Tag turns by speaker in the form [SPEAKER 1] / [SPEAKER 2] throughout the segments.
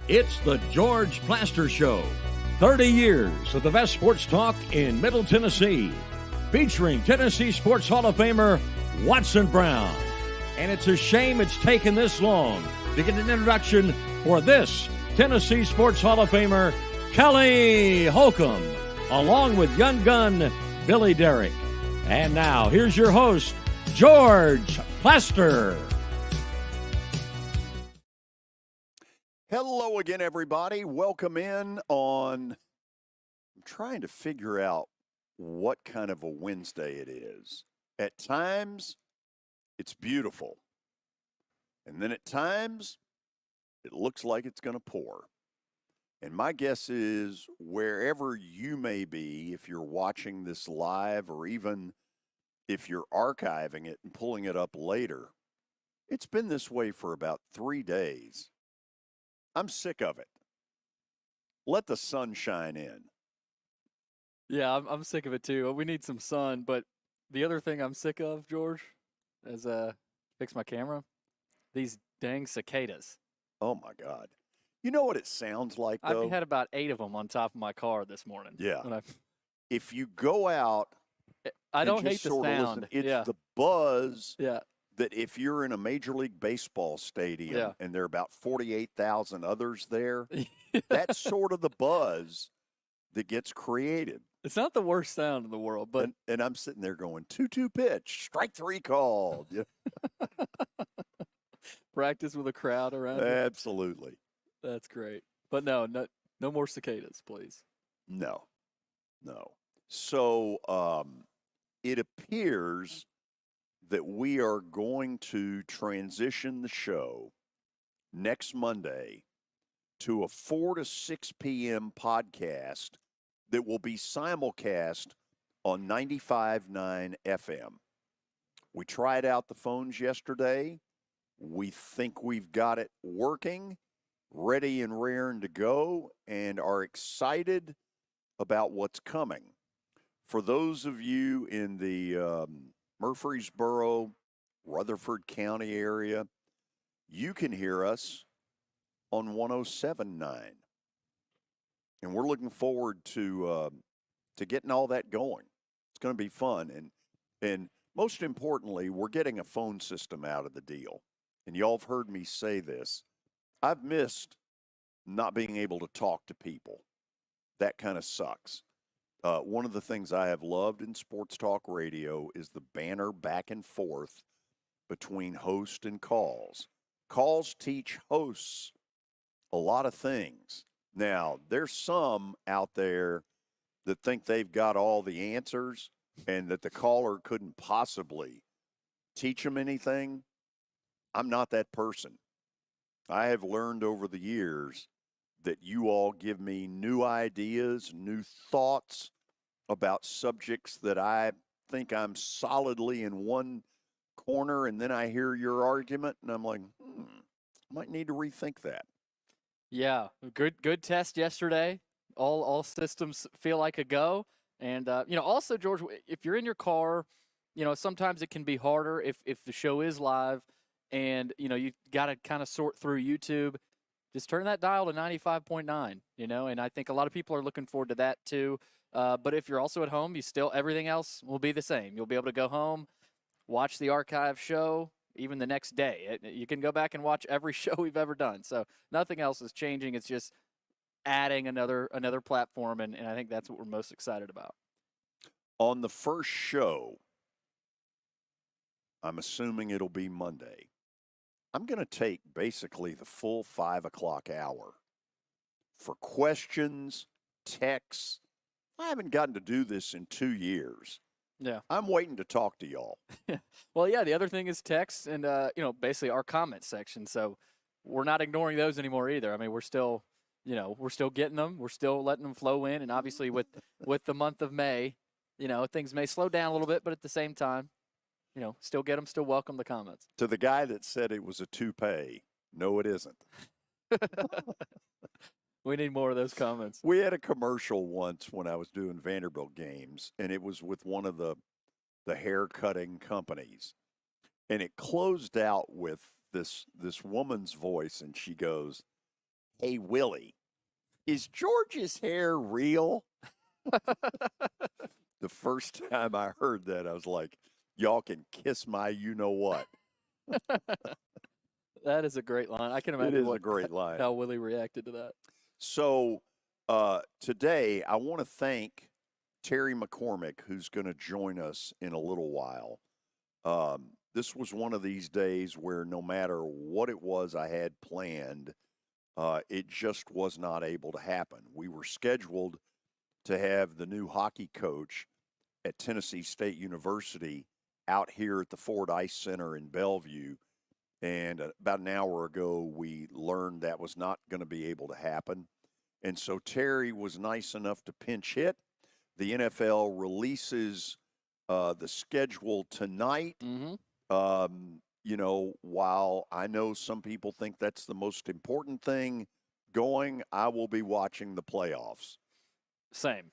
[SPEAKER 1] It's the George Plaster Show. 30 years of the best sports talk in Middle Tennessee. Featuring Tennessee Sports Hall of Famer Watson Brown. And it's a shame it's taken this long to get an introduction for this Tennessee Sports Hall of Famer, Kelly Holcomb, along with young gun Billy Derrick. And now, here's your host, George Plaster.
[SPEAKER 2] Hello again, everybody. Welcome in on, I'm trying to figure out what kind of a Wednesday it is. At times, it's beautiful. And then at times, it looks like it's going to pour. And my guess is wherever you may be, if you're watching this live or even if you're archiving it and pulling it up later, it's been this way for about 3 days. I'm sick of it. Let the sun shine in.
[SPEAKER 3] Yeah, I'm sick of it too. We need some sun, but the other thing I'm sick of, George, is fix my camera. These dang cicadas.
[SPEAKER 2] Oh my God. You know what it sounds like, though?
[SPEAKER 3] I've had about 8 of them on top of my car this morning.
[SPEAKER 2] Yeah. If you go out,
[SPEAKER 3] I don't hate the sound.
[SPEAKER 2] Listen, it's the buzz.
[SPEAKER 3] Yeah.
[SPEAKER 2] That if you're in a Major League Baseball stadium and there are about 48,000 others there, that's sort of the buzz that gets created.
[SPEAKER 3] It's not the worst sound in the world, but
[SPEAKER 2] and I'm sitting there going 2-2 pitch, strike 3 called.
[SPEAKER 3] Practice with a crowd around.
[SPEAKER 2] Absolutely.
[SPEAKER 3] That's great. But no more cicadas, please.
[SPEAKER 2] No. So it appears that we are going to transition the show next Monday to a 4 to 6 p.m. podcast that will be simulcast on 95.9 FM. We tried out the phones yesterday. We think we've got it working, ready and raring to go, and are excited about what's coming. For those of you in the Murfreesboro, Rutherford County area, you can hear us on 107.9. And we're looking forward to getting all that going. It's going to be fun. And most importantly, we're getting a phone system out of the deal. And y'all have heard me say this. I've missed not being able to talk to people. That kind of sucks. One of the things I have loved in sports talk radio is the banter back and forth between host and calls. Calls teach hosts a lot of things. Now, there's some out there that think they've got all the answers and that the caller couldn't possibly teach them anything. I'm not that person. I have learned over the years that you all give me new ideas, new thoughts about subjects that I think I'm solidly in one corner, and then I hear your argument, and I'm like, I might need to rethink that.
[SPEAKER 3] Yeah, good test yesterday. All systems feel like a go. And, also, George, if you're in your car, sometimes it can be harder if the show is live and, you've got to kind of sort through YouTube. Just turn that dial to 95.9, and I think a lot of people are looking forward to that too. But if you're also at home, everything else will be the same. You'll be able to go home, watch the archive show, even the next day. You can go back and watch every show we've ever done. So nothing else is changing. It's just adding another platform, and I think that's what we're most excited about.
[SPEAKER 2] On the first show, I'm assuming it'll be Monday, I'm going to take basically the full 5 o'clock hour for questions, texts. I haven't gotten to do this in 2 years.
[SPEAKER 3] Yeah.
[SPEAKER 2] I'm waiting to talk to y'all.
[SPEAKER 3] Well, yeah, the other thing is text and, basically our comment section. So we're not ignoring those anymore either. I mean, we're still getting them. We're still letting them flow in. And obviously with the month of May, things may slow down a little bit, but at the same time, still get them, still welcome the comments.
[SPEAKER 2] To the guy that said it was a toupee, no, it isn't.
[SPEAKER 3] We need more of those comments.
[SPEAKER 2] We had a commercial once when I was doing Vanderbilt games, and it was with one of the hair cutting companies. And it closed out with this woman's voice, and she goes, Hey, Willie, is George's hair real? The first time I heard that, I was like, y'all can kiss my you-know-what.
[SPEAKER 3] That is a great line. I can
[SPEAKER 2] It
[SPEAKER 3] imagine
[SPEAKER 2] is a great line.
[SPEAKER 3] how Willie reacted to that.
[SPEAKER 2] So today, I want to thank Terry McCormick, who's going to join us in a little while. This was one of these days where no matter what it was I had planned, it just was not able to happen. We were scheduled to have the new hockey coach at Tennessee State University out here at the Ford Ice Center in Bellevue. And about an hour ago, we learned that was not going to be able to happen. And so Terry was nice enough to pinch hit. The NFL releases the schedule tonight. You know, while I know some people think that's the most important thing going, I will be watching the playoffs.
[SPEAKER 3] Same.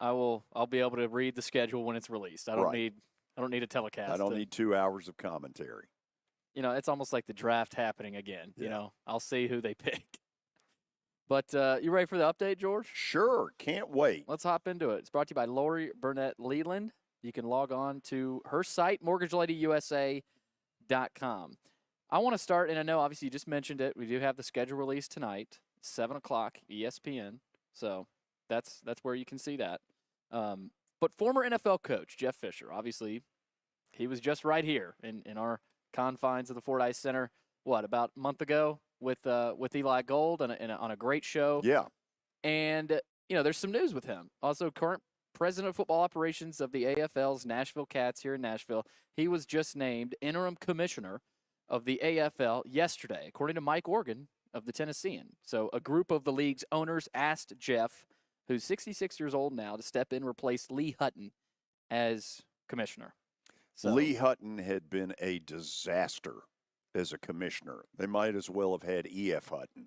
[SPEAKER 3] I'll be able to read the schedule when it's released. I don't need a telecast.
[SPEAKER 2] I don't need 2 hours of commentary.
[SPEAKER 3] You know, it's almost like the draft happening again.
[SPEAKER 2] Yeah.
[SPEAKER 3] You know, I'll see who they pick. But you ready for the update, George?
[SPEAKER 2] Sure, can't wait.
[SPEAKER 3] Let's hop into it. It's brought to you by Lori Burnett Leland. You can log on to her site, mortgageladyusa.com. I want to start, and I know obviously you just mentioned it. We do have the schedule release tonight, 7 o'clock, ESPN. So that's where you can see that. But former NFL coach Jeff Fisher, obviously, he was just right here in our confines of the Ford Ice Center, about a month ago with Eli Gold on a great show.
[SPEAKER 2] Yeah.
[SPEAKER 3] And, you know, there's some news with him. Also, current president of football operations of the AFL's Nashville Cats here in Nashville. He was just named interim commissioner of the AFL yesterday, according to Mike Organ of the Tennessean. So a group of the league's owners asked Jeff, who's 66 years old now, to step in and replace Lee Hutton as commissioner. So,
[SPEAKER 2] Lee Hutton had been a disaster as a commissioner. They might as well have had E.F. Hutton.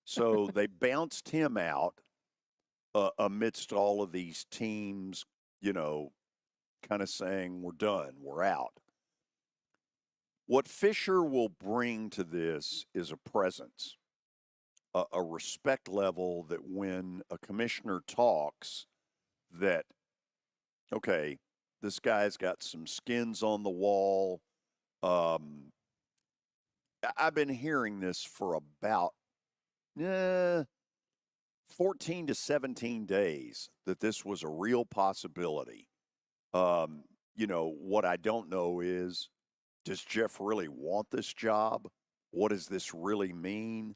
[SPEAKER 2] So they bounced him out amidst all of these teams, you know, kind of saying, we're done, we're out. What Fisher will bring to this is a presence, a respect level that when a commissioner talks that, okay, this guy's got some skins on the wall. I've been hearing this for about 14 to 17 days that this was a real possibility. You know, what I don't know is, does Jeff really want this job? What does this really mean?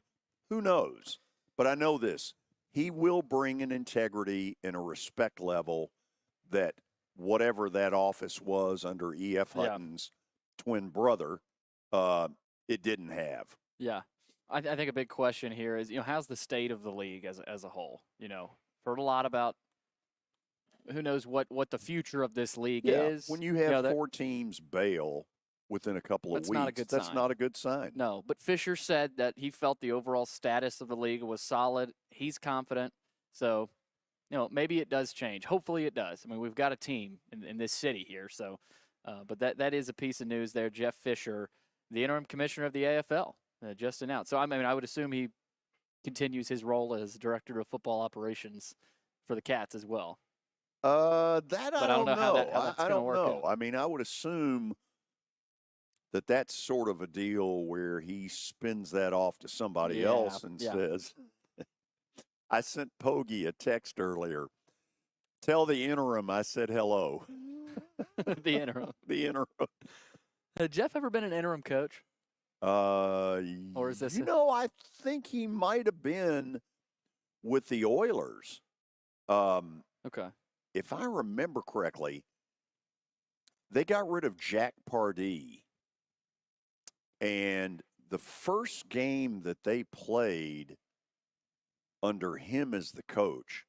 [SPEAKER 2] Who knows? But I know this. He will bring an integrity and a respect level that whatever that office was under E.F. Hutton's twin brother, it didn't have.
[SPEAKER 3] Yeah. I think a big question here is, you know, how's the state of the league as a whole? You know, heard a lot about who knows what the future of this league is.
[SPEAKER 2] When you have 4 teams bail within a couple of weeks, that's not a good sign.
[SPEAKER 3] No, but Fisher said that he felt the overall status of the league was solid. He's confident. So, you know, maybe it does change. Hopefully it does. I mean, we've got a team in this city here. So, but that is a piece of news there. Jeff Fisher, the interim commissioner of the AFL, just announced. So, I mean, I would assume he continues his role as director of football operations for the Cats as well.
[SPEAKER 2] I don't know how
[SPEAKER 3] that's
[SPEAKER 2] I
[SPEAKER 3] gonna
[SPEAKER 2] don't
[SPEAKER 3] work
[SPEAKER 2] know.
[SPEAKER 3] out.
[SPEAKER 2] I mean, I would assume that that's sort of a deal where he spins that off to somebody else and says, I sent Poggi a text earlier. Tell the interim I said hello.
[SPEAKER 3] The interim.
[SPEAKER 2] The interim.
[SPEAKER 3] Had Jeff ever been an interim coach? Or is this?
[SPEAKER 2] I think he might have been with the Oilers.
[SPEAKER 3] Okay.
[SPEAKER 2] If I remember correctly, they got rid of Jack Pardee. And the first game that they played under him as the coach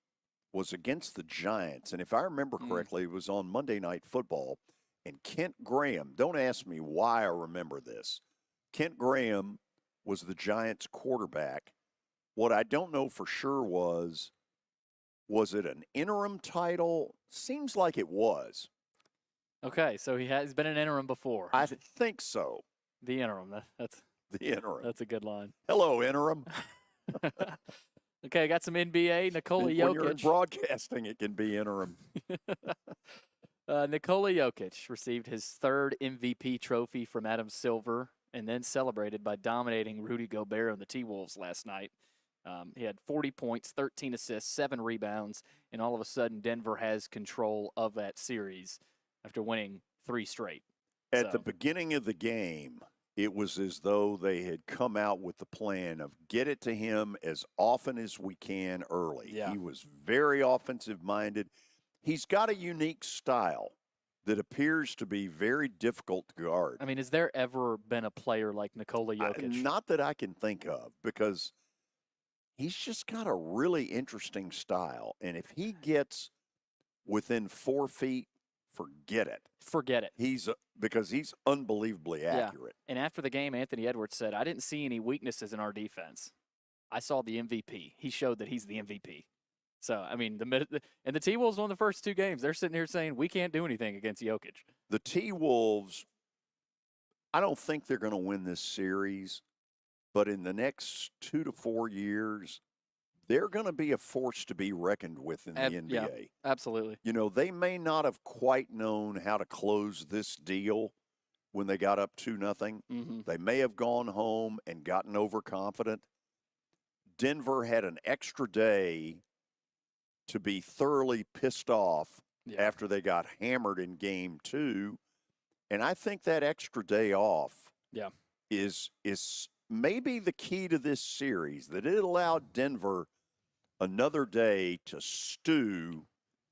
[SPEAKER 2] was against the Giants. And if I remember correctly, it was on Monday Night Football. And Kent Graham, don't ask me why I remember this. Kent Graham was the Giants quarterback. What I don't know for sure was it an interim title? Seems like it was.
[SPEAKER 3] Okay, so he's been an interim before.
[SPEAKER 2] I think so.
[SPEAKER 3] The interim. That's
[SPEAKER 2] the interim.
[SPEAKER 3] That's a good line.
[SPEAKER 2] Hello, interim.
[SPEAKER 3] Okay, I got some NBA. Nikola
[SPEAKER 2] When you're in
[SPEAKER 3] Jokic.
[SPEAKER 2] broadcasting, it can be interim.
[SPEAKER 3] Nikola Jokic received his third MVP trophy from Adam Silver and then celebrated by dominating Rudy Gobert and the T-Wolves last night. He had 40 points, 13 assists, 7 rebounds, and all of a sudden Denver has control of that series after winning 3 straight.
[SPEAKER 2] At the beginning of the game, it was as though they had come out with the plan of get it to him as often as we can early.
[SPEAKER 3] Yeah.
[SPEAKER 2] He was very offensive-minded. He's got a unique style that appears to be very difficult to guard.
[SPEAKER 3] I mean, has there ever been a player like Nikola Jokic?
[SPEAKER 2] Not that I can think of, because he's just got a really interesting style. And if he gets within 4 feet, forget it.
[SPEAKER 3] Forget it.
[SPEAKER 2] Because he's unbelievably accurate.
[SPEAKER 3] Yeah. And after the game, Anthony Edwards said, I didn't see any weaknesses in our defense. I saw the MVP. He showed that he's the MVP. So, I mean, and the T-Wolves won the first 2 games. They're sitting here saying, we can't do anything against Jokic.
[SPEAKER 2] The T-Wolves, I don't think they're going to win this series, but in the next 2 to 4 years, they're going to be a force to be reckoned with in the NBA.
[SPEAKER 3] Yeah, absolutely.
[SPEAKER 2] You know, they may not have quite known how to close this deal when they got up 2-0.
[SPEAKER 3] Mm-hmm.
[SPEAKER 2] They may have gone home and gotten overconfident. Denver had an extra day to be thoroughly pissed off after they got hammered in game 2. And I think that extra day off is maybe the key to this series, that it allowed Denver another day to stew.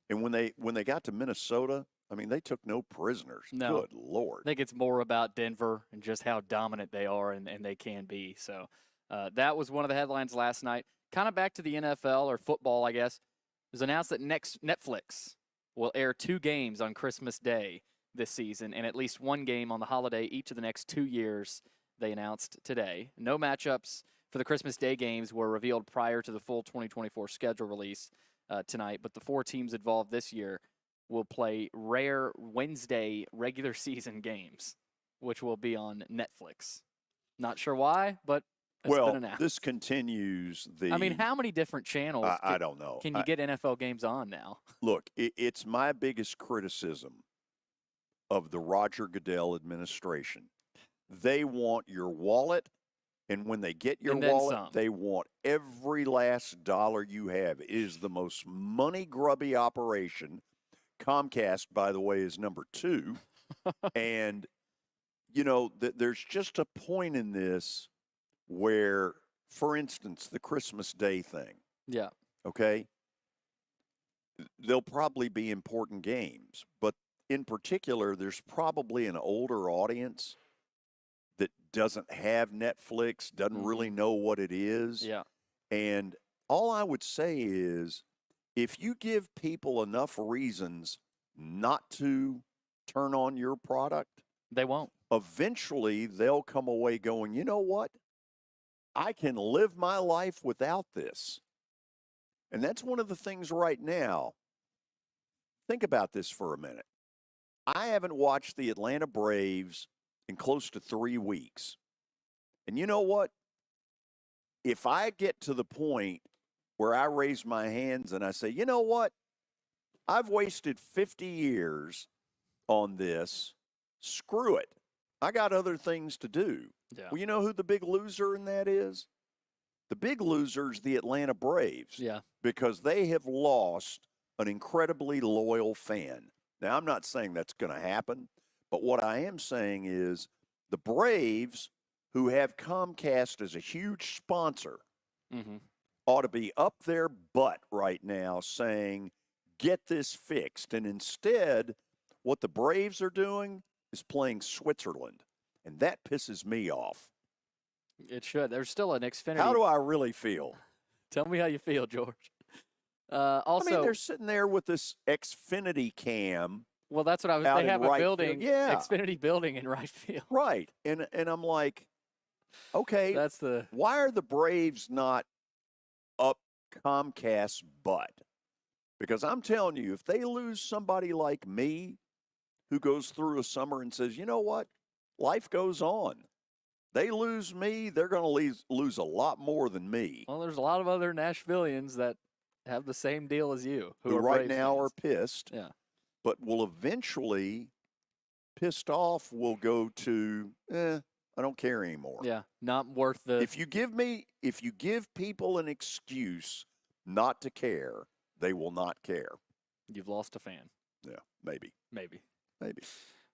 [SPEAKER 2] And when they got to Minnesota, I mean, they took no prisoners.
[SPEAKER 3] No.
[SPEAKER 2] Good Lord.
[SPEAKER 3] I think it's more about Denver and just how dominant they are and they can be. So that was one of the headlines last night. Kind of back to the NFL or football, I guess. It was announced that Netflix will air 2 games on Christmas Day this season and at least 1 game on the holiday each of the next 2 years, they announced today. No matchups for the Christmas Day games were revealed prior to the full 2024 schedule release tonight, but the 4 teams involved this year will play rare Wednesday regular season games, which will be on Netflix. Not sure why, but it's been announced.
[SPEAKER 2] This continues the...
[SPEAKER 3] I mean, how many different channels
[SPEAKER 2] I don't know.
[SPEAKER 3] Can you get NFL games on now?
[SPEAKER 2] Look, it's my biggest criticism of the Roger Goodell administration. They want your wallet, and when they get your wallet, they want every last dollar you have. It is the most money-grubby operation. Comcast, by the way, is number 2. And, you know, there's just a point in this where, for instance, the Christmas Day thing.
[SPEAKER 3] Yeah.
[SPEAKER 2] Okay? There'll probably be important games, but in particular, there's probably an older audience that doesn't have Netflix, doesn't really know what it is.
[SPEAKER 3] Yeah.
[SPEAKER 2] And all I would say is, if you give people enough reasons not to turn on your product,
[SPEAKER 3] they won't.
[SPEAKER 2] Eventually, they'll come away going, you know what? I can live my life without this. And that's one of the things right now. Think about this for a minute. I haven't watched the Atlanta Braves in close to 3 weeks. And you know what? If I get to the point where I raise my hands and I say, you know what? I've wasted 50 years on this. Screw it. I got other things to do.
[SPEAKER 3] Yeah.
[SPEAKER 2] Well, you know who the big loser in that is? The big loser is the Atlanta Braves.
[SPEAKER 3] Yeah.
[SPEAKER 2] Because they have lost an incredibly loyal fan. Now, I'm not saying that's going to happen, but what I am saying is the Braves, who have Comcast as a huge sponsor, ought to be up their butt right now saying, get this fixed. And instead, what the Braves are doing is playing Switzerland. And that pisses me off.
[SPEAKER 3] It should. There's still an Xfinity.
[SPEAKER 2] How do I really feel?
[SPEAKER 3] Tell me how you feel, George. Also,
[SPEAKER 2] I mean, they're sitting there with this Xfinity cam.
[SPEAKER 3] Well, that's what I was. They have a building, Xfinity building in right field.
[SPEAKER 2] Right, and I'm like, okay, why are the Braves not up Comcast's butt? Because I'm telling you, if they lose somebody like me, who goes through a summer and says, you know what, life goes on. They lose me, they're going to lose a lot more than me.
[SPEAKER 3] Well, there's a lot of other Nashvillians that have the same deal as you,
[SPEAKER 2] who
[SPEAKER 3] are
[SPEAKER 2] right
[SPEAKER 3] Braves
[SPEAKER 2] now
[SPEAKER 3] fans.
[SPEAKER 2] are pissed.
[SPEAKER 3] Yeah.
[SPEAKER 2] But will eventually, pissed off will go to, I don't care anymore.
[SPEAKER 3] Yeah, not worth the.
[SPEAKER 2] If you give people an excuse not to care, they will not care.
[SPEAKER 3] You've lost a fan.
[SPEAKER 2] Yeah, maybe.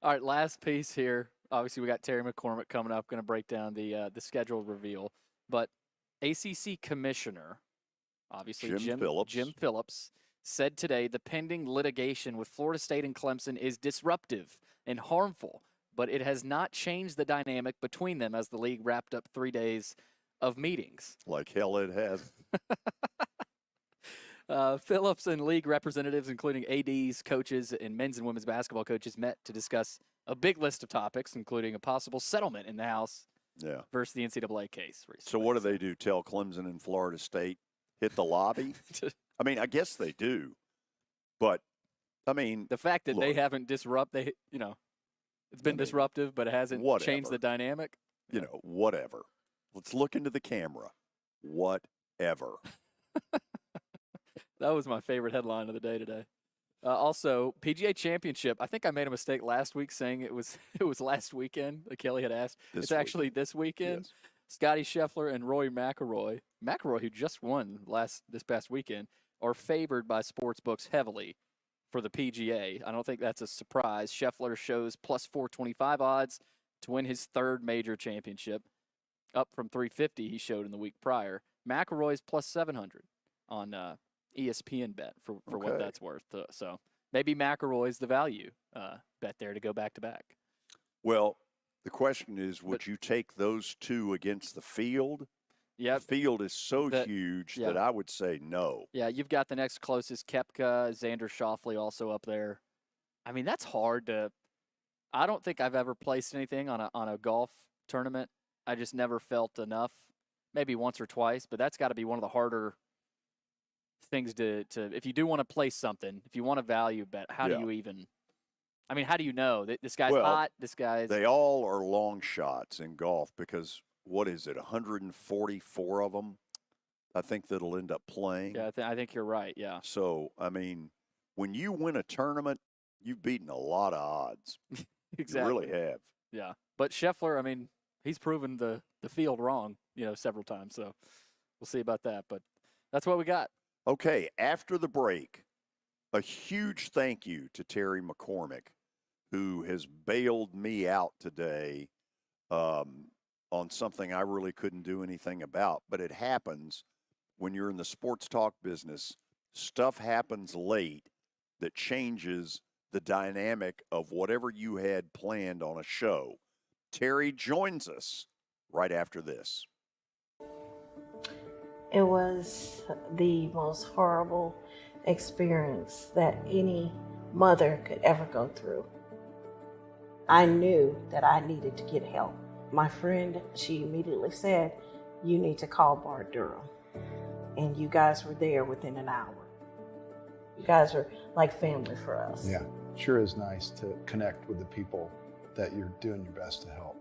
[SPEAKER 3] All right, last piece here. Obviously, we got Terry McCormick coming up, going to break down the schedule reveal. But ACC Commissioner, obviously Jim Phillips, said today the pending litigation with Florida State and Clemson is disruptive and harmful, but it has not changed the dynamic between them as the league wrapped up 3 days of meetings.
[SPEAKER 2] Like hell it has.
[SPEAKER 3] Phillips and league representatives, including ADs, coaches, and men's and women's basketball coaches, met to discuss a big list of topics, including a possible settlement in the House versus the NCAA case recently.
[SPEAKER 2] So what do they do? Tell Clemson and Florida State, hit the lobby? I mean, I guess they do. But, I mean.
[SPEAKER 3] The fact that they haven't it's been disruptive, but it hasn't changed the dynamic.
[SPEAKER 2] Whatever. Let's look into the camera. Whatever.
[SPEAKER 3] That was my favorite headline of the day today. Also, PGA Championship. I think I made a mistake last week saying it was last weekend. Kelly had asked. It's actually this weekend. Yes. Scotty Scheffler and Rory McIlroy, who just won this past weekend, are favored by sportsbooks heavily for the PGA. I don't think that's a surprise. Scheffler shows plus 425 odds to win his third major championship, up from 350 he showed in the week prior. McIlroy's plus 700 on ESPN bet for what that's worth. So maybe McIlroy's the value bet there to go back-to-back.
[SPEAKER 2] Well, the question is, would you take those two against the field?
[SPEAKER 3] Yeah.
[SPEAKER 2] The field is so huge that I would say no.
[SPEAKER 3] Yeah, you've got the next closest, Koepka, Xander Schauffele also up there. I mean, that's hard to – I don't think I've ever placed anything on a golf tournament. I just never felt enough, maybe once or twice, but that's got to be one of the harder – things to if you do want to place something, if you want a value bet, how do you even how do you know that this guy's hot, this guy's
[SPEAKER 2] they all are long shots in golf because what is it, 144 of them I think that'll end up playing.
[SPEAKER 3] Yeah, I think you're right. Yeah.
[SPEAKER 2] So I mean, when you win a tournament, you've beaten a lot of odds.
[SPEAKER 3] Exactly.
[SPEAKER 2] You really have.
[SPEAKER 3] Yeah. But Scheffler, I mean, he's proven the field wrong, several times, so we'll see about that, but that's what we got.
[SPEAKER 2] Okay, after the break, a huge thank you to Terry McCormick, who has bailed me out today on something I really couldn't do anything about. But it happens when you're in the sports talk business. Stuff happens late that changes the dynamic of whatever you had planned on a show. Terry joins us right after this.
[SPEAKER 4] It was the most horrible experience that any mother could ever go through. I knew that I needed to get help. My friend, she immediately said, you need to call Bart Durham. And you guys were there within an hour. You guys are like family for us.
[SPEAKER 5] Yeah, sure is nice to connect with the people that you're doing your best to help.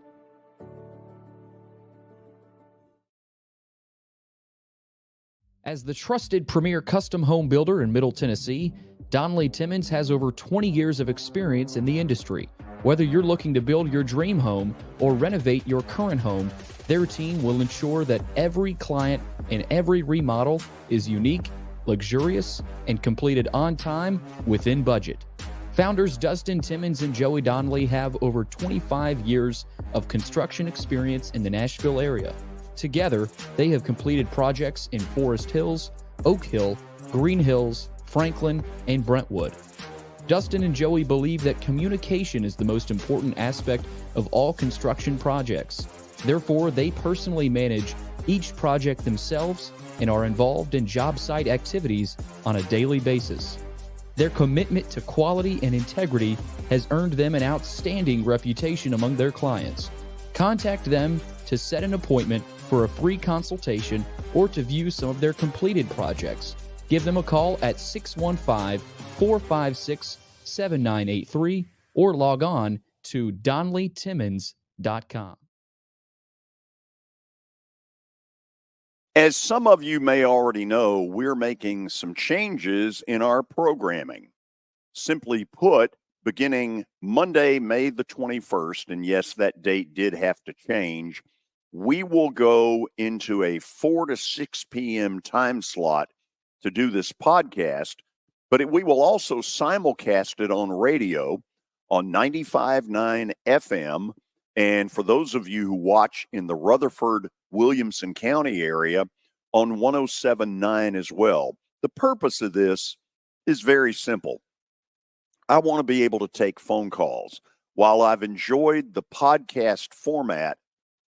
[SPEAKER 6] As the trusted premier custom home builder in Middle Tennessee, Donnelly Timmons has over 20 years of experience in the industry. Whether you're looking to build your dream home or renovate your current home, their team will ensure that every client and every remodel is unique, luxurious, and completed on time within budget. Founders Dustin Timmons and Joey Donnelly have over 25 years of construction experience in the Nashville area. Together, they have completed projects in Forest Hills, Oak Hill, Green Hills, Franklin, and Brentwood. Dustin and Joey believe that communication is the most important aspect of all construction projects. Therefore, they personally manage each project themselves and are involved in job site activities on a daily basis. Their commitment to quality and integrity has earned them an outstanding reputation among their clients. Contact them to set an appointment for a free consultation or to view some of their completed projects. Give them a call at 615-456-7983 or log on to DonnellyTimmons.com.
[SPEAKER 2] As some of you may already know, we're making some changes in our programming. Simply put, beginning Monday, May the 21st, and yes, that date did have to change, we will go into a 4 to 6 p.m. time slot to do this podcast, but we will also simulcast it on radio on 95.9 FM. And for those of you who watch in the Rutherford, Williamson County area, on 107.9 as well. The purpose of this is very simple. I want to be able to take phone calls. While I've enjoyed the podcast format,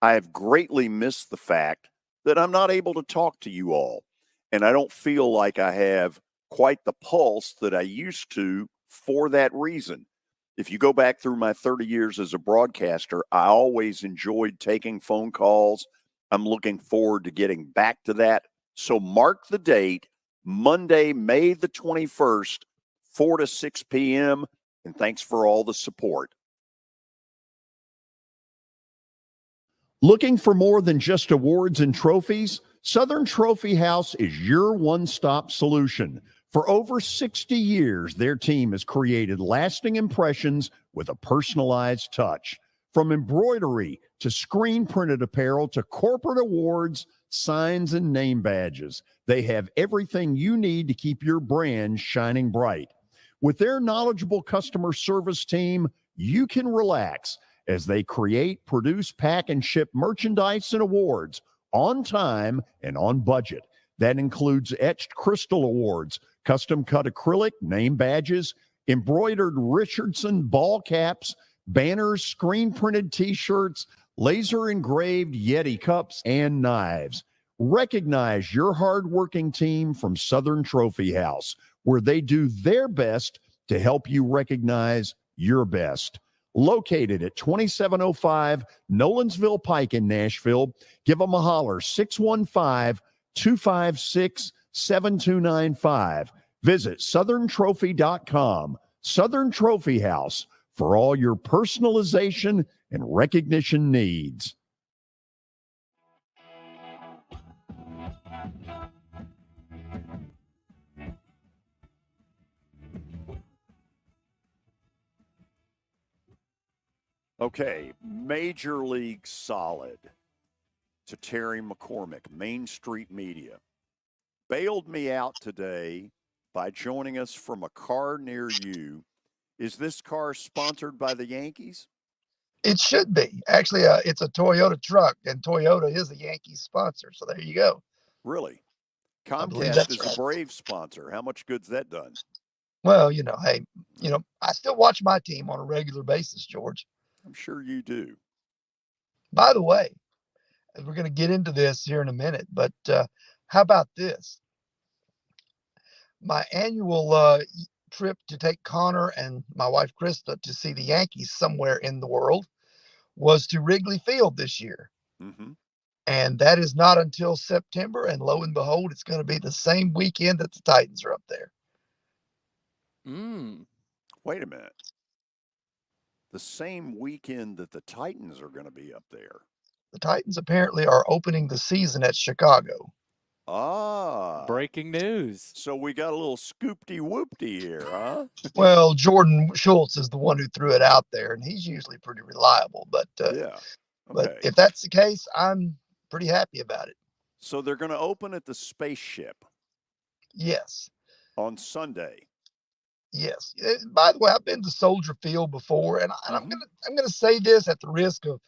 [SPEAKER 2] I have greatly missed the fact that I'm not able to talk to you all. And I don't feel like I have quite the pulse that I used to for that reason. If you go back through my 30 years as a broadcaster, I always enjoyed taking phone calls. I'm looking forward to getting back to that. So mark the date, Monday, May the 21st, 4 to 6 p.m., and thanks for all the support. Looking for more than just awards and trophies? Southern Trophy House is your one-stop solution. For over 60 years, their team has created lasting impressions with a personalized touch. From embroidery to screen-printed apparel to corporate awards, signs, and name badges, they have everything you need to keep your brand shining bright. With their knowledgeable customer service team, you can relax as they create, produce, pack, and ship merchandise and awards on time and on budget. That includes etched crystal awards, custom-cut acrylic name badges, embroidered Richardson ball caps, banners, screen-printed T-shirts, laser-engraved Yeti cups, and knives. Recognize your hard-working team from Southern Trophy House, where they do their best to help you recognize your best. Located at 2705 Nolensville Pike in Nashville, give them a holler, 615-256-7295. Visit southerntrophy.com. Southern Trophy House, for all your personalization and recognition needs. Okay, Major League Solid to Terry McCormick, Main Street Media. Bailed me out today by joining us from a car near you. Is this car sponsored by the Yankees?
[SPEAKER 7] It should be. Actually, it's a Toyota truck, and Toyota is a Yankees sponsor. So there you go.
[SPEAKER 2] Really?
[SPEAKER 7] I believe
[SPEAKER 2] Comcast
[SPEAKER 7] that's
[SPEAKER 2] is
[SPEAKER 7] right.
[SPEAKER 2] a Braves sponsor. How much good's that done?
[SPEAKER 7] Well, hey, I still watch my team on a regular basis, George.
[SPEAKER 2] I'm sure you do.
[SPEAKER 7] By the way, as we're going to get into this here in a minute, but how about this? My annual trip to take Connor and my wife Krista to see the Yankees somewhere in the world was to Wrigley Field this year.
[SPEAKER 2] Mm-hmm.
[SPEAKER 7] And that is not until September. And lo and behold, it's going to be the same weekend that the Titans are up there.
[SPEAKER 2] Wait a minute. The same weekend that the Titans are going to be up there.
[SPEAKER 7] The Titans apparently are opening the season at Chicago.
[SPEAKER 2] Ah.
[SPEAKER 3] Breaking news.
[SPEAKER 2] So we got a little scoopty-whoopty here, huh?
[SPEAKER 7] Well, Jordan Schultz is the one who threw it out there, and he's usually pretty reliable. But
[SPEAKER 2] Yeah. Okay.
[SPEAKER 7] But if that's the case, I'm pretty happy about it.
[SPEAKER 2] So they're going to open at the Spaceship.
[SPEAKER 7] Yes.
[SPEAKER 2] On Sunday.
[SPEAKER 7] Yes. By the way, I've been to Soldier Field before, and I'm gonna say this at the risk of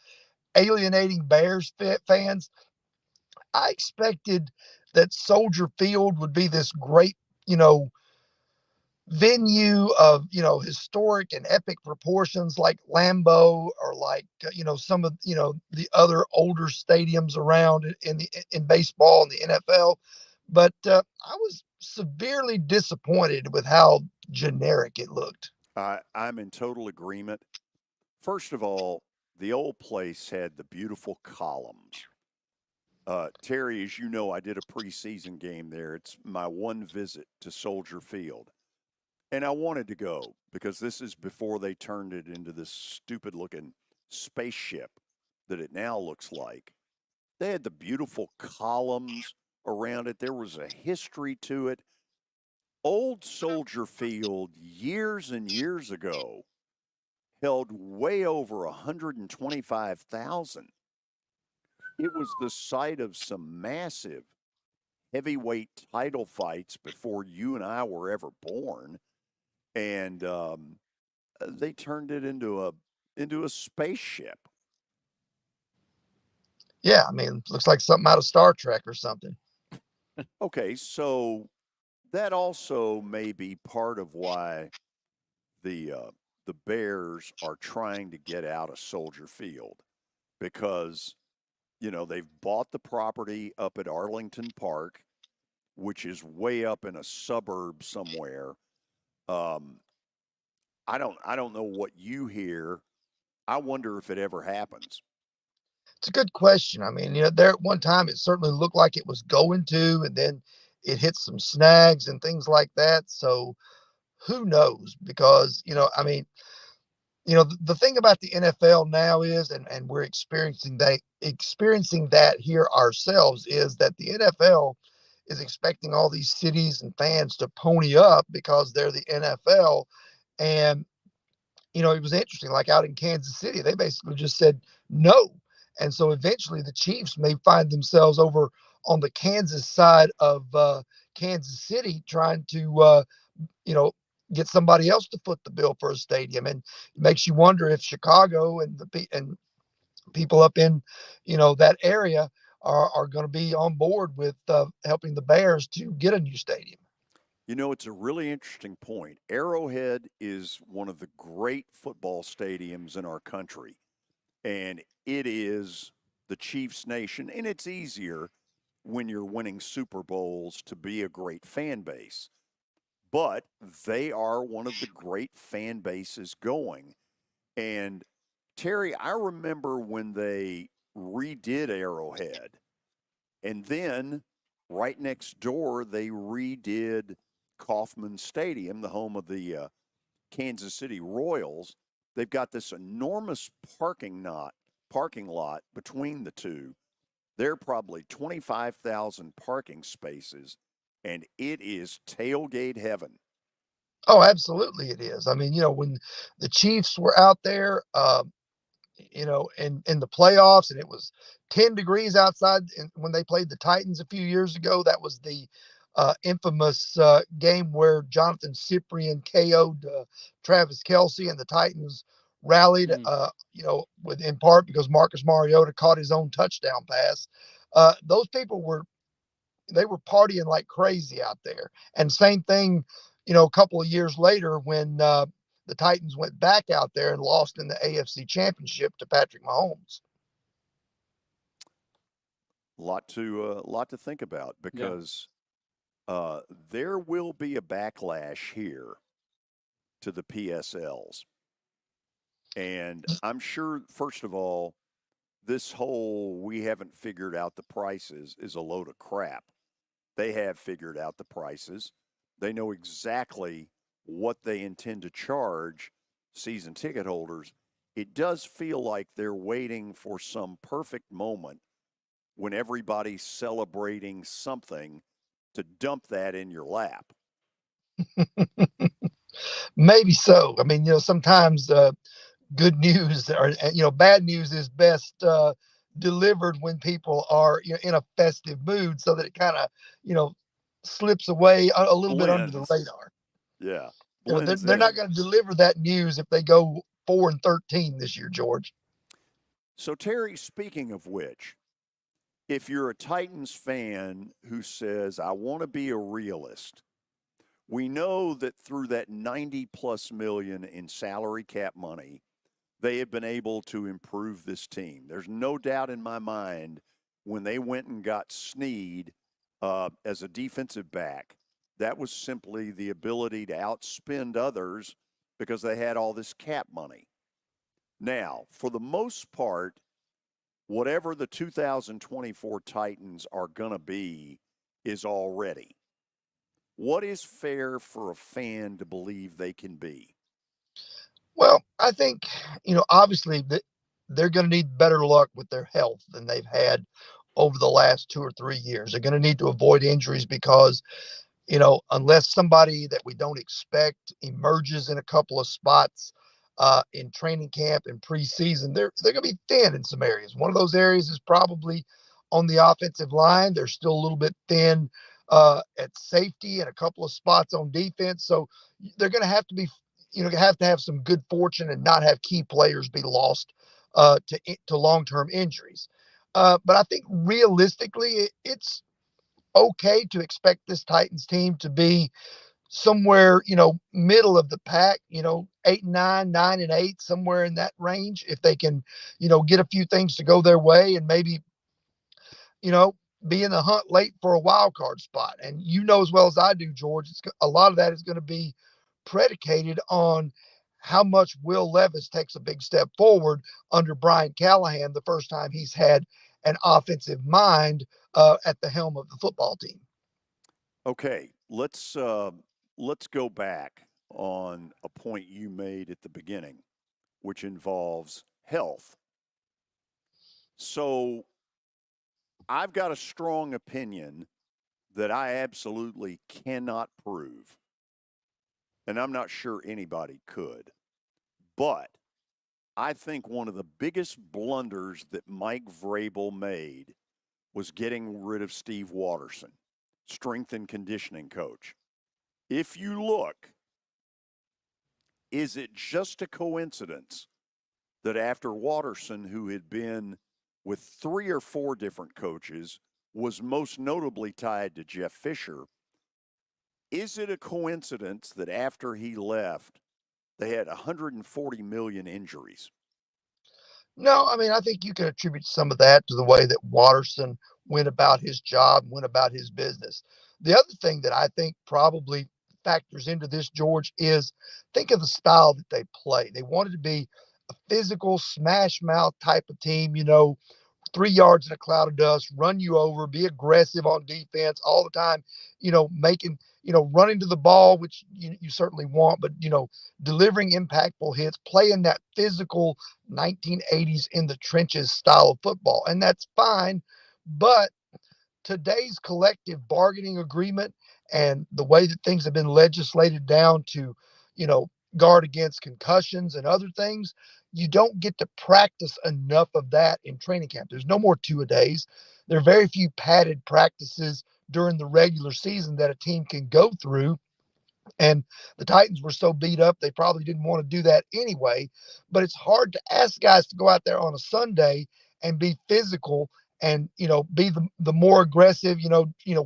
[SPEAKER 7] alienating Bears fans. I expected that Soldier Field would be this great, venue of, historic and epic proportions like Lambeau or like, some of, the other older stadiums around in baseball and the NFL. But I was severely disappointed with how generic it looked.
[SPEAKER 2] I'm in total agreement. First of all, the old place had the beautiful columns. Terry, as you know, I did a preseason game there. It's my one visit to Soldier Field. And I wanted to go because this is before they turned it into this stupid-looking spaceship that it now looks like. They had the beautiful columns around it. There was a history to it. Old Soldier Field, years and years ago, held way over 125,000. It was the site of some massive heavyweight title fights before you and I were ever born, and they turned it into a spaceship.
[SPEAKER 7] Yeah, I mean, looks like something out of Star Trek or something.
[SPEAKER 2] Okay, so that also may be part of why the Bears are trying to get out of Soldier Field, because they've bought the property up at Arlington Park, which is way up in a suburb somewhere. I don't know what you hear. I wonder if it ever happens.
[SPEAKER 7] It's a good question. I mean, there at one time it certainly looked like it was going to, and then it hit some snags and things like that. So who knows? Because, I mean, the thing about the NFL now is, and we're experiencing that here ourselves, is that the NFL is expecting all these cities and fans to pony up because they're the NFL. And, it was interesting, like out in Kansas City, they basically just said no. And so eventually the Chiefs may find themselves over on the Kansas side of Kansas City trying to, get somebody else to foot the bill for a stadium. And it makes you wonder if Chicago and people up in, that area are going to be on board with helping the Bears to get a new stadium.
[SPEAKER 2] It's a really interesting point. Arrowhead is one of the great football stadiums in our country, and it is the Chiefs nation, and it's easier when you're winning Super Bowls to be a great fan base. But they are one of the great fan bases going. And Terry, I remember when they redid Arrowhead, and then right next door they redid Kauffman Stadium, the home of the Kansas City Royals. They've got this enormous parking lot between the two. There are probably 25,000 parking spaces, and it is tailgate heaven.
[SPEAKER 7] Oh, absolutely it is. I mean, when the Chiefs were out there, in the playoffs, and it was 10 degrees outside, and when they played the Titans a few years ago, that was the infamous game where Jonathan Cyprien KO'd Travis Kelce, and the Titans rallied, in part because Marcus Mariota caught his own touchdown pass. Those people were partying like crazy out there. And same thing, a couple of years later when the Titans went back out there and lost in the AFC Championship to Patrick Mahomes.
[SPEAKER 2] A lot to think about, because there will be a backlash here to the PSLs. And I'm sure, first of all, this whole we haven't figured out the prices is a load of crap. They have figured out the prices. They know exactly what they intend to charge season ticket holders. It does feel like they're waiting for some perfect moment when everybody's celebrating something to dump that in your lap.
[SPEAKER 7] Maybe so. I mean, sometimes good news or bad news is best delivered when people are in a festive mood, so that it kind of slips away a little bit under the radar.
[SPEAKER 2] Yeah,
[SPEAKER 7] they're not going to deliver that news if they go 4-13 this year, George.
[SPEAKER 2] So Terry, speaking of which, if you're a Titans fan who says, I want to be a realist, we know that through that 90+ million in salary cap money, they have been able to improve this team. There's no doubt in my mind when they went and got Snead as a defensive back, that was simply the ability to outspend others because they had all this cap money. Now, for the most part, whatever the 2024 Titans are going to be is already. What is fair for a fan to believe they can be?
[SPEAKER 7] Well, I think, obviously they're going to need better luck with their health than they've had over the last 2 or 3 years. They're going to need to avoid injuries because, unless somebody that we don't expect emerges in a couple of spots in training camp and preseason, they're going to be thin in some areas. One of those areas is probably on the offensive line. They're still a little bit thin at safety and a couple of spots on defense. So they're going to have to be, have to have some good fortune and not have key players be lost to long-term injuries. But I think realistically, it's okay to expect this Titans team to be somewhere, middle of the pack, 8-9, 9-8, somewhere in that range. If they can, get a few things to go their way and maybe, be in the hunt late for a wild card spot. And as well as I do, George, a lot of that is going to be predicated on how much Will Levis takes a big step forward under Brian Callahan the first time he's had an offensive mind at the helm of the football team.
[SPEAKER 2] Okay, let's go back on a point you made at the beginning, which involves health. So I've got a strong opinion that I absolutely cannot prove, and I'm not sure anybody could. But I think one of the biggest blunders that Mike Vrabel made was getting rid of Steve Watterson, strength and conditioning coach. If you look, is it just a coincidence that after Watterson, who had been with 3 or 4 different coaches, was most notably tied to Jeff Fisher, is it a coincidence that after he left, they had 140 million injuries?
[SPEAKER 7] No, I mean, I think you can attribute some of that to the way that Watterson went about his job, went about his business. The other thing that I think probably factors into this, George, is think of the style that they play. They wanted to be a physical, smash mouth type of team, 3 yards in a cloud of dust, run you over, be aggressive on defense all the time, making, running to the ball, which you certainly want, but, delivering impactful hits, playing that physical 1980s in the trenches style of football. And that's fine. But today's collective bargaining agreement and the way that things have been legislated down to, guard against concussions and other things, you don't get to practice enough of that in training camp. There's no more two-a-days. There are very few padded practices during the regular season that a team can go through. And the Titans were so beat up, they probably didn't want to do that anyway. But it's hard to ask guys to go out there on a Sunday and be physical and, be the more aggressive,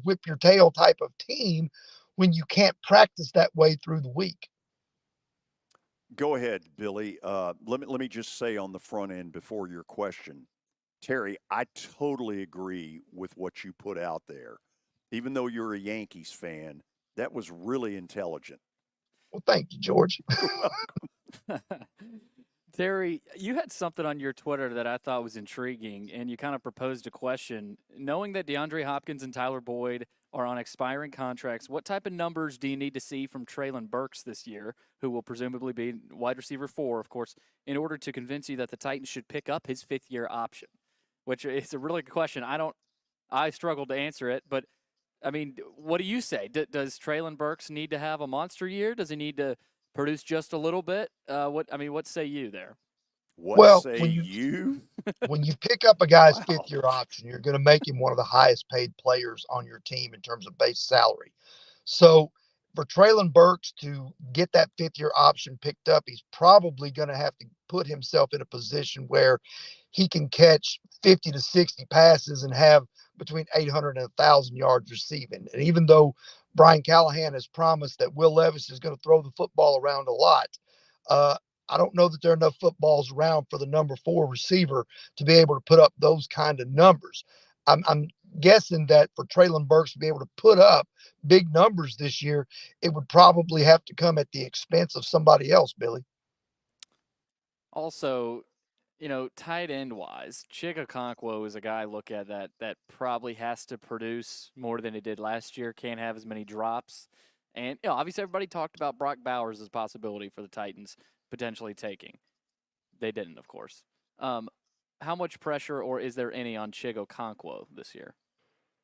[SPEAKER 7] whip your tail type of team when you can't practice that way through the week.
[SPEAKER 2] Go ahead, Billy. Let me just say on the front end before your question, Terry, I totally agree with what you put out there. Even though you're a Yankees fan, that was really intelligent.
[SPEAKER 7] Well, thank you, George.
[SPEAKER 3] Terry, you had something on your Twitter that I thought was intriguing, and you kind of proposed a question. Knowing that DeAndre Hopkins and Tyler Boyd are on expiring contracts, what type of numbers do you need to see from Traylon Burks this year, who will presumably be wide receiver 4, of course, in order to convince you that the Titans should pick up his 5th-year option? Which is a really good question. I struggled to answer it, but I mean, what do you say? Does Traylon Burks need to have a monster year? Does he need to produce just a little bit? What say you there?
[SPEAKER 2] What say
[SPEAKER 7] when
[SPEAKER 2] you?
[SPEAKER 7] when you pick up a guy's
[SPEAKER 2] Wow.
[SPEAKER 7] 5th-year option, you're going to make him one of the highest paid players on your team in terms of base salary. So for Traylon Burks to get that 5th-year option picked up, he's probably going to have to put himself in a position where he can catch 50 to 60 passes and have between 800 and 1,000 yards receiving. And even though Brian Callahan has promised that Will Levis is going to throw the football around a lot, I don't know that there are enough footballs around for the number 4 receiver to be able to put up those kind of numbers. I'm guessing that for Traylon Burks to be able to put up big numbers this year, it would probably have to come at the expense of somebody else, Billy.
[SPEAKER 3] Also, tight end wise, Chig Okonkwo is a guy I look at that probably has to produce more than he did last year, can't have as many drops. And obviously everybody talked about Brock Bowers as a possibility for the Titans potentially taking. They didn't, of course. how much pressure, or is there any, on Chig Okonkwo this year?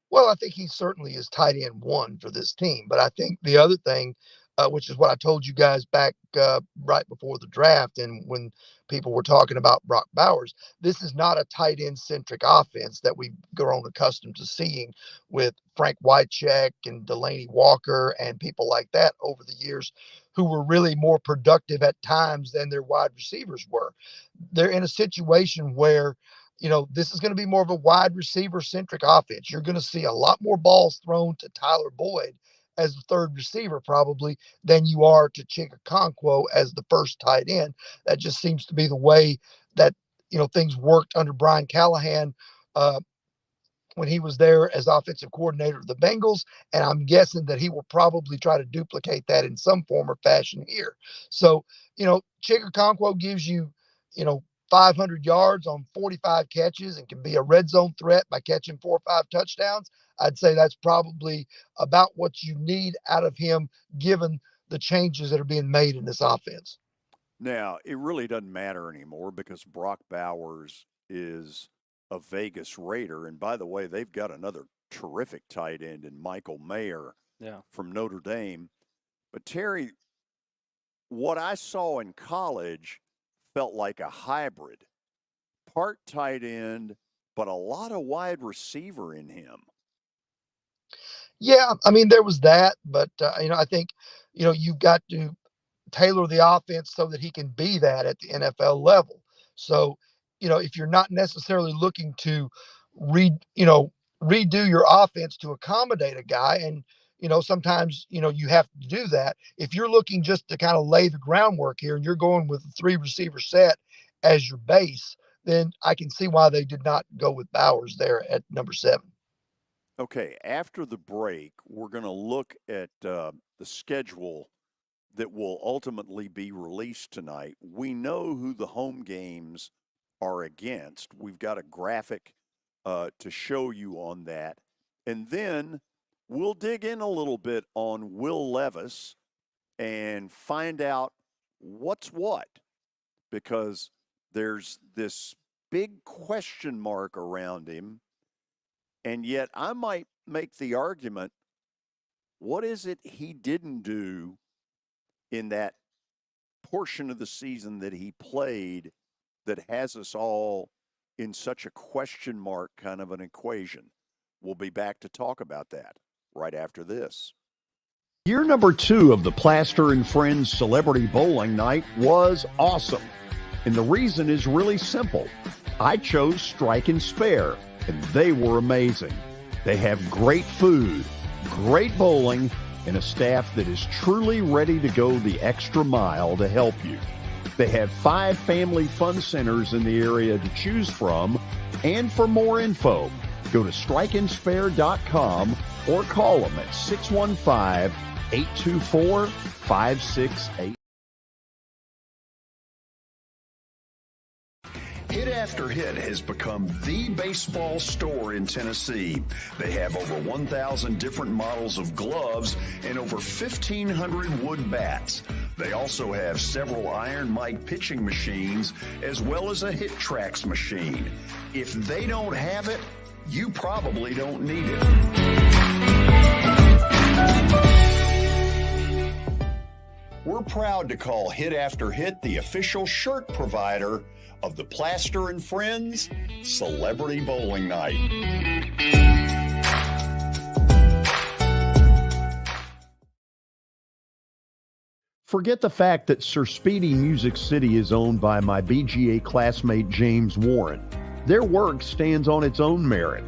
[SPEAKER 7] Well, I think he certainly is tight end one for this team. But I think the other thing, which is what I told you guys back right before the draft and when people were talking about Brock Bowers, this is not a tight end centric offense that we've grown accustomed to seeing with Frank Wycheck and Delaney Walker and people like that over the years, who were really more productive at times than their wide receivers were. They're in a situation where, this is going to be more of a wide receiver centric offense. You're going to see a lot more balls thrown to Tyler Boyd as the third receiver probably than you are to Chig Okonkwo as the first tight end. That just seems to be the way that, things worked under Brian Callahan when he was there as offensive coordinator of the Bengals. And I'm guessing that he will probably try to duplicate that in some form or fashion here. So, Chig Okonkwo gives you, 500 yards on 45 catches and can be a red zone threat by catching 4 or 5 touchdowns. I'd say that's probably about what you need out of him, given the changes that are being made in this offense.
[SPEAKER 2] Now, it really doesn't matter anymore because Brock Bowers is a Vegas Raider. And by the way, they've got another terrific tight end in Michael Mayer from Notre Dame. But Terry, what I saw in college felt like a hybrid, part tight end, but a lot of wide receiver in him.
[SPEAKER 7] Yeah, I mean, there was that, but, I think, you've got to tailor the offense so that he can be that at the NFL level. So, if you're not necessarily looking to redo your offense to accommodate a guy, and, sometimes, you have to do that. If you're looking just to kind of lay the groundwork here and you're going with a 3 receiver set as your base, then I can see why they did not go with Bowers there at number 7.
[SPEAKER 2] Okay, after the break, we're going to look at the schedule that will ultimately be released tonight. We know who the home games are against. We've got a graphic to show you on that. And then we'll dig in a little bit on Will Levis and find out what's what, because there's this big question mark around him. And yet I might make the argument, what is it he didn't do in that portion of the season that he played that has us all in such a question mark kind of an equation? We'll be back to talk about that right after this. Year number 2 of the Plaster and Friends Celebrity Bowling Night was awesome. And the reason is really simple. I chose Strike and Spare, and they were amazing. They have great food, great bowling, and a staff that is truly ready to go the extra mile to help you. They have 5 family fun centers in the area to choose from, and for more info, go to strikeandspare.com or call them at 615-824-5688. Hit After Hit has become the baseball store in Tennessee. They have over 1,000 different models of gloves and over 1,500 wood bats. They also have several Iron Mike pitching machines as well as a Hit Tracks machine. If they don't have it, you probably don't need it. We're proud to call Hit After Hit the official shirt provider of the Plaster and Friends Celebrity Bowling Night. Forget the fact that Sir Speedy Music City is owned by my BGA classmate James Warren. Their work stands on its own merit.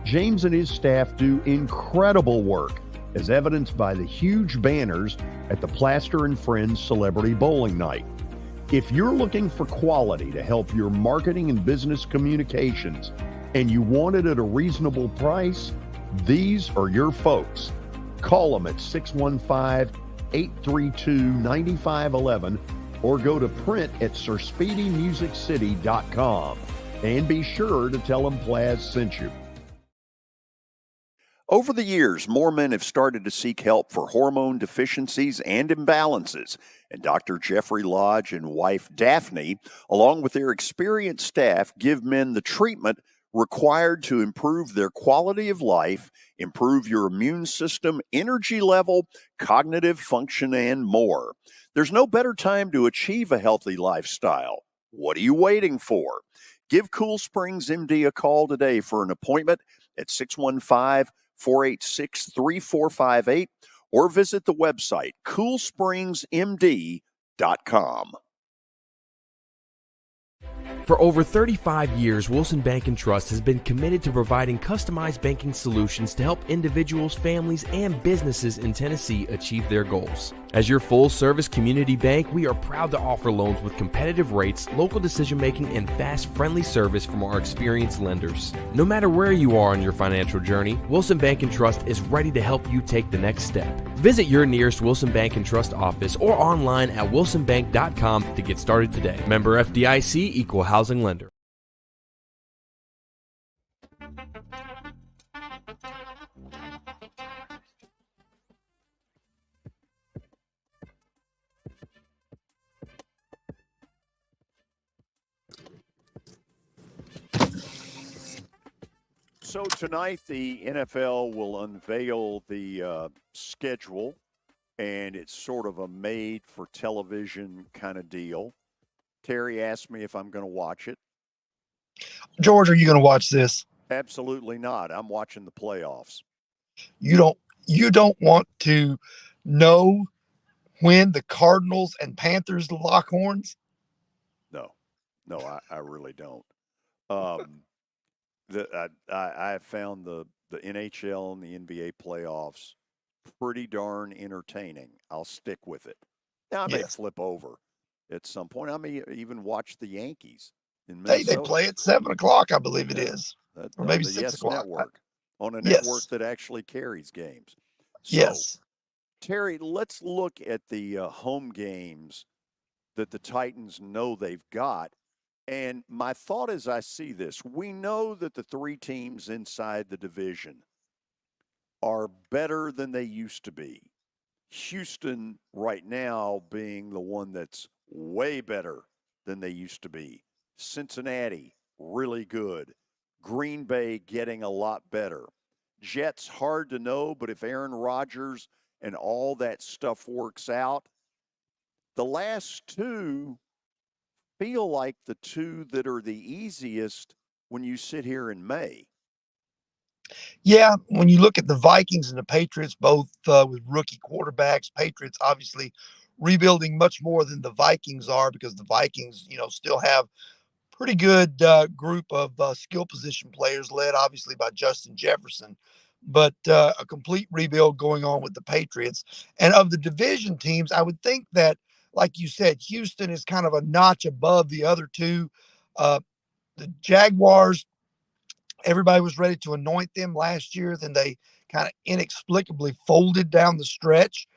[SPEAKER 2] James and his staff do incredible work, as evidenced by the huge banners at the Plaster and Friends Celebrity Bowling Night. If you're looking for quality to help your marketing and business communications, and you want it at a reasonable price, these are your folks. Call them at 615-832-9511 or go to print at sirspeedymusiccity.com. And be sure to tell them Plaz sent you. Over the years, more men have started to seek help for hormone deficiencies and imbalances, and Dr. Jeffrey Lodge and wife Daphne, along with their experienced staff, give men the treatment required to improve their quality of life, improve your immune system, energy level, cognitive function, and more. There's no better time to achieve a healthy lifestyle. What are you waiting for? Give Cool Springs MD a call today for an appointment at 615-486-3458 or visit the website coolspringsmd.com.
[SPEAKER 8] For over 35 years, Wilson Bank & Trust has been committed to providing customized banking solutions to help individuals, families, and businesses in Tennessee achieve their goals. As your full-service community bank, we are proud to offer loans with competitive rates, local decision-making, and fast, friendly service from our experienced lenders. No matter where you are on your financial journey, Wilson Bank & Trust is ready to help you take the next step. Visit your nearest Wilson Bank & Trust office or online at wilsonbank.com to get started today. Member FDIC, Equal Housing Lender.
[SPEAKER 2] So tonight, the NFL will unveil the schedule, and it's sort of a made-for-television kind of deal. Terry asked me if I'm going to watch it.
[SPEAKER 7] George, are you going to watch this?
[SPEAKER 2] Absolutely not. I'm watching the playoffs.
[SPEAKER 7] You don't want to know when the Cardinals and Panthers lock horns?
[SPEAKER 2] No, I really don't. I have found the NHL and the NBA playoffs pretty darn entertaining. I'll stick with it. Now, I may flip over at some point. I may even watch the Yankees in Minnesota.
[SPEAKER 7] They play at 7 o'clock, I believe it is. Or maybe
[SPEAKER 2] the
[SPEAKER 7] 6 o'clock.
[SPEAKER 2] Network, on a network that actually carries games. So,
[SPEAKER 7] yes.
[SPEAKER 2] Terry, let's look at the home games that the Titans know they've got. And my thought as I see this, we know that the three teams inside the division are better than they used to be. Houston right now being the one that's way better than they used to be. Cincinnati, really good. Green Bay getting a lot better. Jets, hard to know, but if Aaron Rodgers and all that stuff works out, the last two feel like the two that are the easiest when you sit here in May.
[SPEAKER 7] Yeah, when you look at the Vikings and the Patriots, both with rookie quarterbacks, Patriots obviously rebuilding much more than the Vikings are because the Vikings, still have pretty good group of skill position players led obviously by Justin Jefferson, but a complete rebuild going on with the Patriots. And of the division teams, I would think that, like you said, Houston is kind of a notch above the other two. The Jaguars, everybody was ready to anoint them last year. Then they kind of inexplicably folded down the stretch,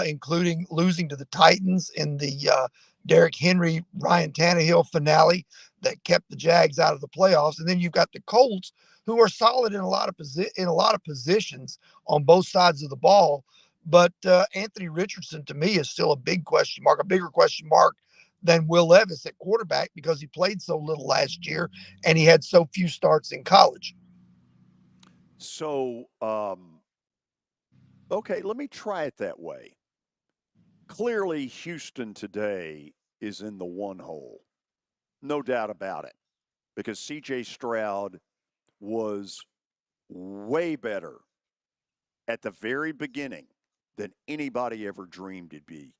[SPEAKER 7] including losing to the Titans in the Derrick Henry, Ryan Tannehill finale that kept the Jags out of the playoffs. And then you've got the Colts, who are solid in a lot of positions on both sides of the ball. But Anthony Richardson, to me, is still a big question mark, a bigger question mark than Will Levis at quarterback because he played so little last year and he had so few starts in college.
[SPEAKER 2] So, okay, let me try it that way. Clearly, Houston today is in the one hole. No doubt about it. Because C.J. Stroud was way better at the very beginning than anybody ever dreamed he'd be.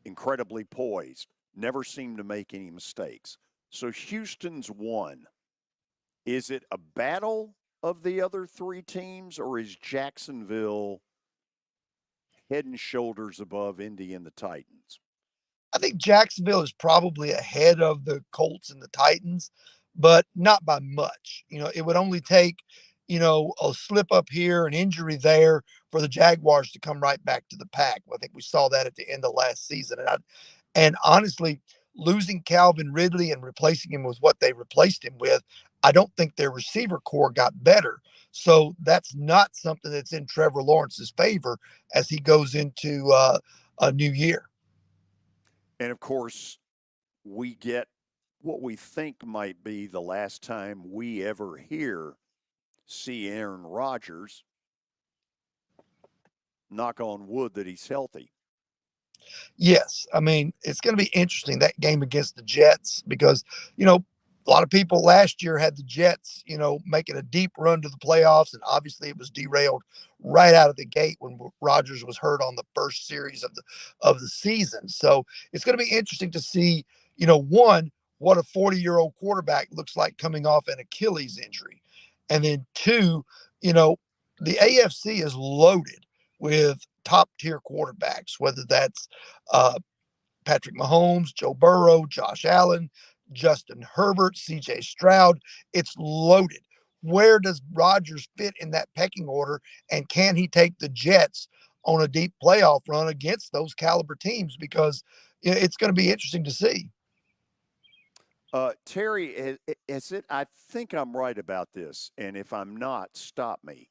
[SPEAKER 2] Incredibly poised. Never seemed to make any mistakes. So Houston's won. Is it a battle of the other three teams, or is Jacksonville head and shoulders above Indy and the Titans?
[SPEAKER 7] I think Jacksonville is probably ahead of the Colts and the Titans, but not by much. It would only take, a slip up here, an injury there for the Jaguars to come right back to the pack. I think we saw that at the end of last season. And honestly, losing Calvin Ridley and replacing him with what they replaced him with, I don't think their receiver core got better. So that's not something that's in Trevor Lawrence's favor as he goes into a new year.
[SPEAKER 2] And of course, we get what we think might be the last time we ever see Aaron Rodgers. Knock on wood that he's healthy.
[SPEAKER 7] Yes. I mean, it's going to be interesting, that game against the Jets, because, a lot of people last year had the Jets, making a deep run to the playoffs. And obviously it was derailed right out of the gate when Rodgers was hurt on the first series of the season. So it's going to be interesting to see, one, what a 40-year-old quarterback looks like coming off an Achilles injury. And then two, the AFC is loaded with top tier quarterbacks, whether that's Patrick Mahomes, Joe Burrow, Josh Allen, Justin Herbert, CJ Stroud. It's loaded. Where does Rodgers fit in that pecking order? And can he take the Jets on a deep playoff run against those caliber teams? Because it's going to be interesting to see.
[SPEAKER 2] Terry, I think I'm right about this. And if I'm not, stop me.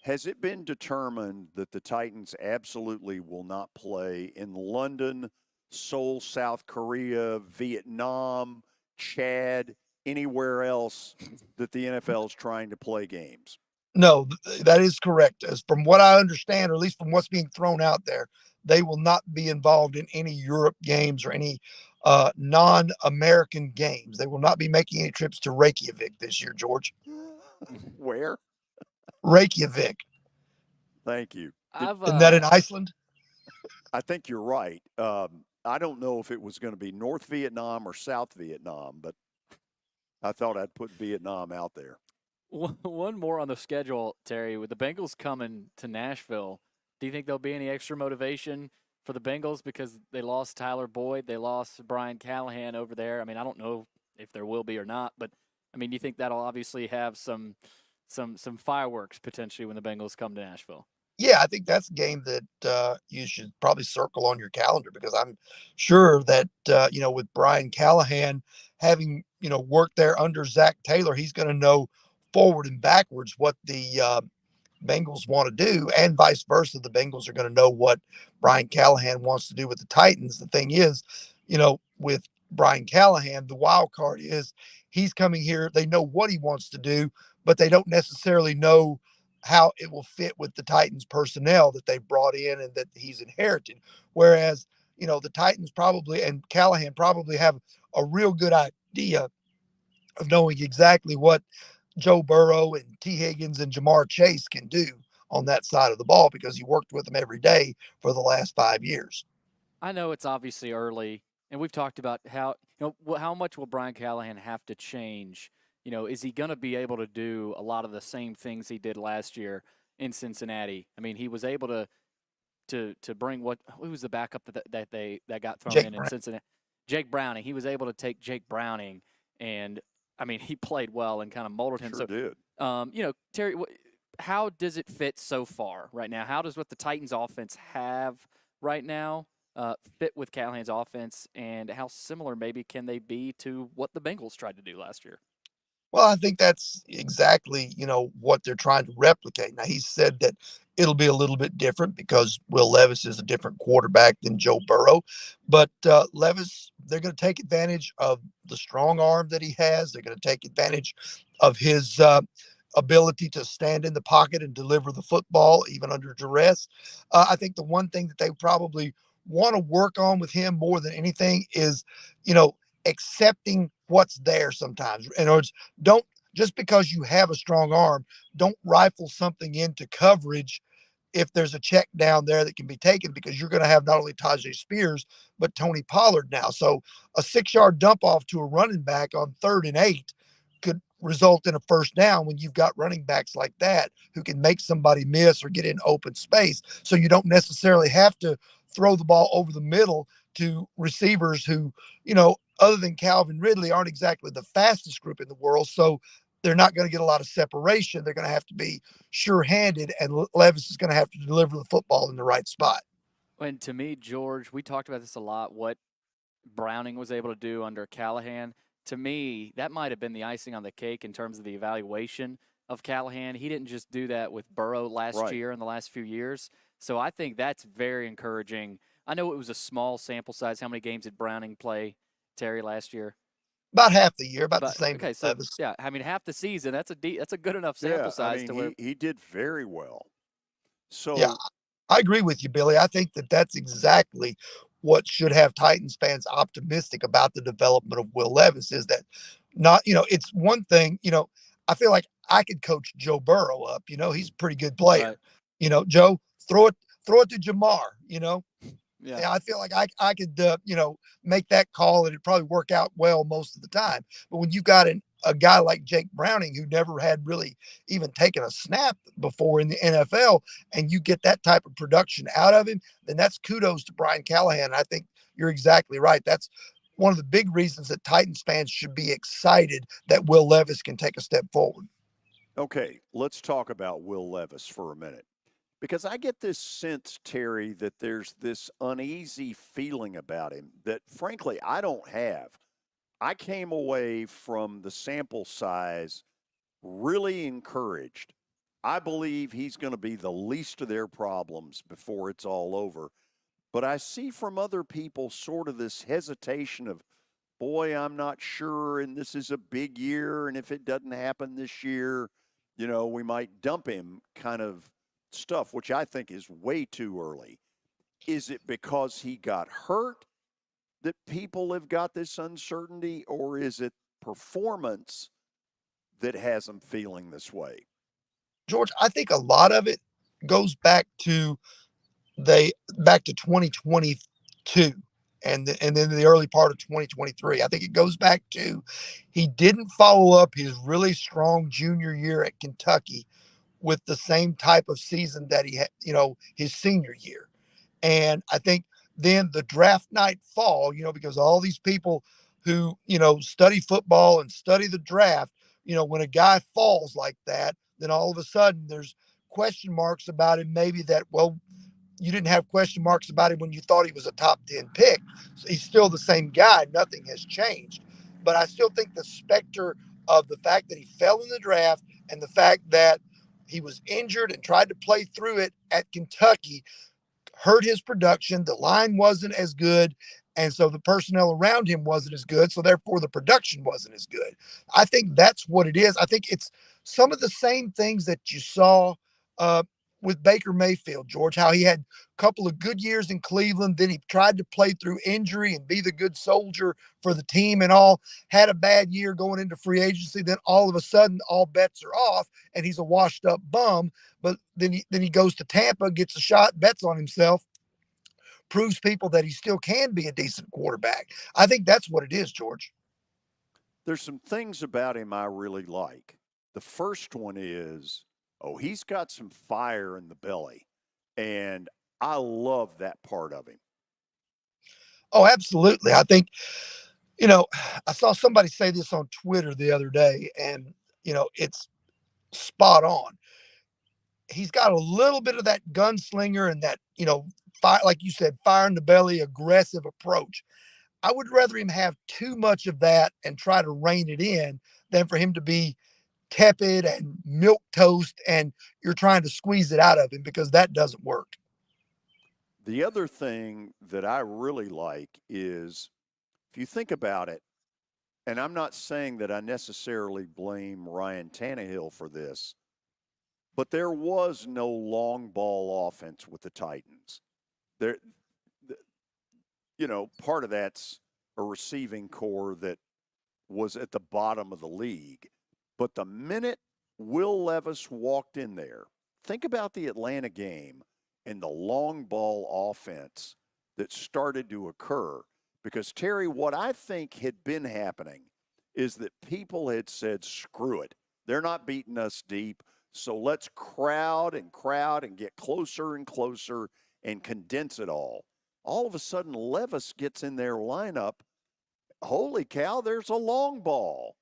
[SPEAKER 2] Has it been determined that the Titans absolutely will not play in London, Seoul, South Korea, Vietnam, Chad, anywhere else that the NFL is trying to play games?
[SPEAKER 7] No, that is correct. As from what I understand, or at least from what's being thrown out there, they will not be involved in any Europe games or any non-American games. They will not be making any trips to Reykjavik this year, George.
[SPEAKER 2] Where?
[SPEAKER 7] Reykjavik.
[SPEAKER 2] Thank you.
[SPEAKER 7] Isn't that in Iceland?
[SPEAKER 2] I think you're right. I don't know if it was going to be North Vietnam or South Vietnam, but I thought I'd put Vietnam out there.
[SPEAKER 3] One more on the schedule, Terry. With the Bengals coming to Nashville, do you think there'll be any extra motivation for the Bengals because they lost Tyler Boyd, they lost Brian Callahan over there? I mean, I don't know if there will be or not, but I mean, you think that'll obviously have some fireworks potentially when the Bengals come to Nashville?
[SPEAKER 7] Yeah, I think that's a game that you should probably circle on your calendar, because I'm sure that with Brian Callahan having worked there under Zach Taylor, he's going to know forward and backwards what the Bengals want to do, and vice versa. The Bengals are going to know what Brian Callahan wants to do with the Titans. The thing is, with Brian Callahan, the wild card is he's coming here. They know what he wants to do, but they don't necessarily know how it will fit with the Titans personnel that they brought in and that he's inherited. Whereas, the Titans probably, and Callahan probably, have a real good idea of knowing exactly what Joe Burrow and T. Higgins and Jamar Chase can do on that side of the ball, because he worked with them every day for the last 5 years.
[SPEAKER 3] I know it's obviously early, and we've talked about how much will Brian Callahan have to change. Is he going to be able to do a lot of the same things he did last year in Cincinnati? I mean, he was able to bring who was the backup that got thrown in Cincinnati? Jake Browning. He was able to take Jake Browning, and I mean, he played well and kind of molded him.
[SPEAKER 2] Sure did.
[SPEAKER 3] Terry, how does it fit so far right now? How does what the Titans offense have right now fit with Callahan's offense, and how similar maybe can they be to what the Bengals tried to do last year?
[SPEAKER 7] Well, I think that's exactly, what they're trying to replicate. Now, he said that it'll be a little bit different because Will Levis is a different quarterback than Joe Burrow. But Levis, they're going to take advantage of the strong arm that he has. They're going to take advantage of his ability to stand in the pocket and deliver the football, even under duress. I think the one thing that they probably want to work on with him more than anything is, accepting what's there sometimes. In other words, don't, just because you have a strong arm, don't rifle something into coverage if there's a check down there that can be taken, because you're going to have not only Tajay Spears, but Tony Pollard now. So a 6-yard dump off to a running back on 3rd and 8 could result in a first down when you've got running backs like that who can make somebody miss or get in open space. So you don't necessarily have to throw the ball over the middle to receivers who, other than Calvin Ridley, aren't exactly the fastest group in the world. So they're not going to get a lot of separation. They're going to have to be sure-handed, and Levis is going to have to deliver the football in the right spot.
[SPEAKER 3] And to me, George, we talked about this a lot, what Browning was able to do under Callahan. To me, that might have been the icing on the cake in terms of the evaluation, of Callahan. He didn't just do that with Burrow last year and the last few years. So I think that's very encouraging. I know it was a small sample size. How many games did Browning play, Terry, last year?
[SPEAKER 7] About half the year, about the same.
[SPEAKER 3] Okay, so yeah, I mean half the season. That's a good enough sample size
[SPEAKER 2] I mean,
[SPEAKER 3] to where
[SPEAKER 2] he did very well. So
[SPEAKER 7] yeah, I agree with you, Billy. I think that's exactly what should have Titans fans optimistic about the development of Will Levis is that not, it's one thing, I feel like I could coach Joe Burrow up, he's a pretty good player.
[SPEAKER 3] Right.
[SPEAKER 7] Joe, throw it to Jamar,
[SPEAKER 3] Yeah.
[SPEAKER 7] I feel like I could, make that call and it'd probably work out well most of the time. But when you got a guy like Jake Browning, who never had really even taken a snap before in the NFL, and you get that type of production out of him, then that's kudos to Brian Callahan. I think you're exactly right. That's one of the big reasons that Titans fans should be excited that Will Levis can take a step forward.
[SPEAKER 2] Okay, let's talk about Will Levis for a minute. Because I get this sense, Terry, that there's this uneasy feeling about him that, frankly, I don't have. I came away from the sample size really encouraged. I believe he's going to be the least of their problems before it's all over. But I see from other people sort of this hesitation of, boy, I'm not sure, and this is a big year, and if it doesn't happen this year, we might dump him kind of stuff, which I think is way too early. Is it because he got hurt that people have got this uncertainty, or is it performance that has them feeling this way?
[SPEAKER 7] George, I think a lot of it goes back to 2022 and then the early part of 2023. I think it goes back to he didn't follow up his really strong junior year at Kentucky with the same type of season that he had, his senior year. And I think then the draft night fall, because all these people who, study football and study the draft, when a guy falls like that, then all of a sudden there's question marks about him. Maybe that, well, you didn't have question marks about him when you thought he was a top 10 pick. So he's still the same guy. Nothing has changed. But I still think the specter of the fact that he fell in the draft and the fact that he was injured and tried to play through it at Kentucky hurt his production. The line wasn't as good. And so the personnel around him wasn't as good. So therefore the production wasn't as good. I think that's what it is. I think it's some of the same things that you saw with Baker Mayfield, George, how he had a couple of good years in Cleveland. Then he tried to play through injury and be the good soldier for the team and all, had a bad year going into free agency. Then all of a sudden, all bets are off and he's a washed up bum. But then he goes to Tampa, gets a shot, bets on himself, proves people that he still can be a decent quarterback. I think that's what it is, George.
[SPEAKER 2] There's some things about him I really like. The first one is, he's got some fire in the belly, and I love that part of him.
[SPEAKER 7] Oh, absolutely. I think, I saw somebody say this on Twitter the other day, and, it's spot on. He's got a little bit of that gunslinger and that, fire, like you said, fire in the belly, aggressive approach. I would rather him have too much of that and try to rein it in than for him to be tepid and milk toast and you're trying to squeeze it out of him, because that doesn't work.
[SPEAKER 2] The other thing that I really like is, if you think about it, and I'm not saying that I necessarily blame Ryan Tannehill for this, but there was no long ball offense with the Titans. Part of that's a receiving core that was at the bottom of the league. But the minute Will Levis walked in there, think about the Atlanta game and the long ball offense that started to occur. Because, Terry, what I think had been happening is that people had said, screw it. They're not beating us deep. So let's crowd and get closer and closer and condense it all. All of a sudden, Levis gets in their lineup. Holy cow, there's a long ball.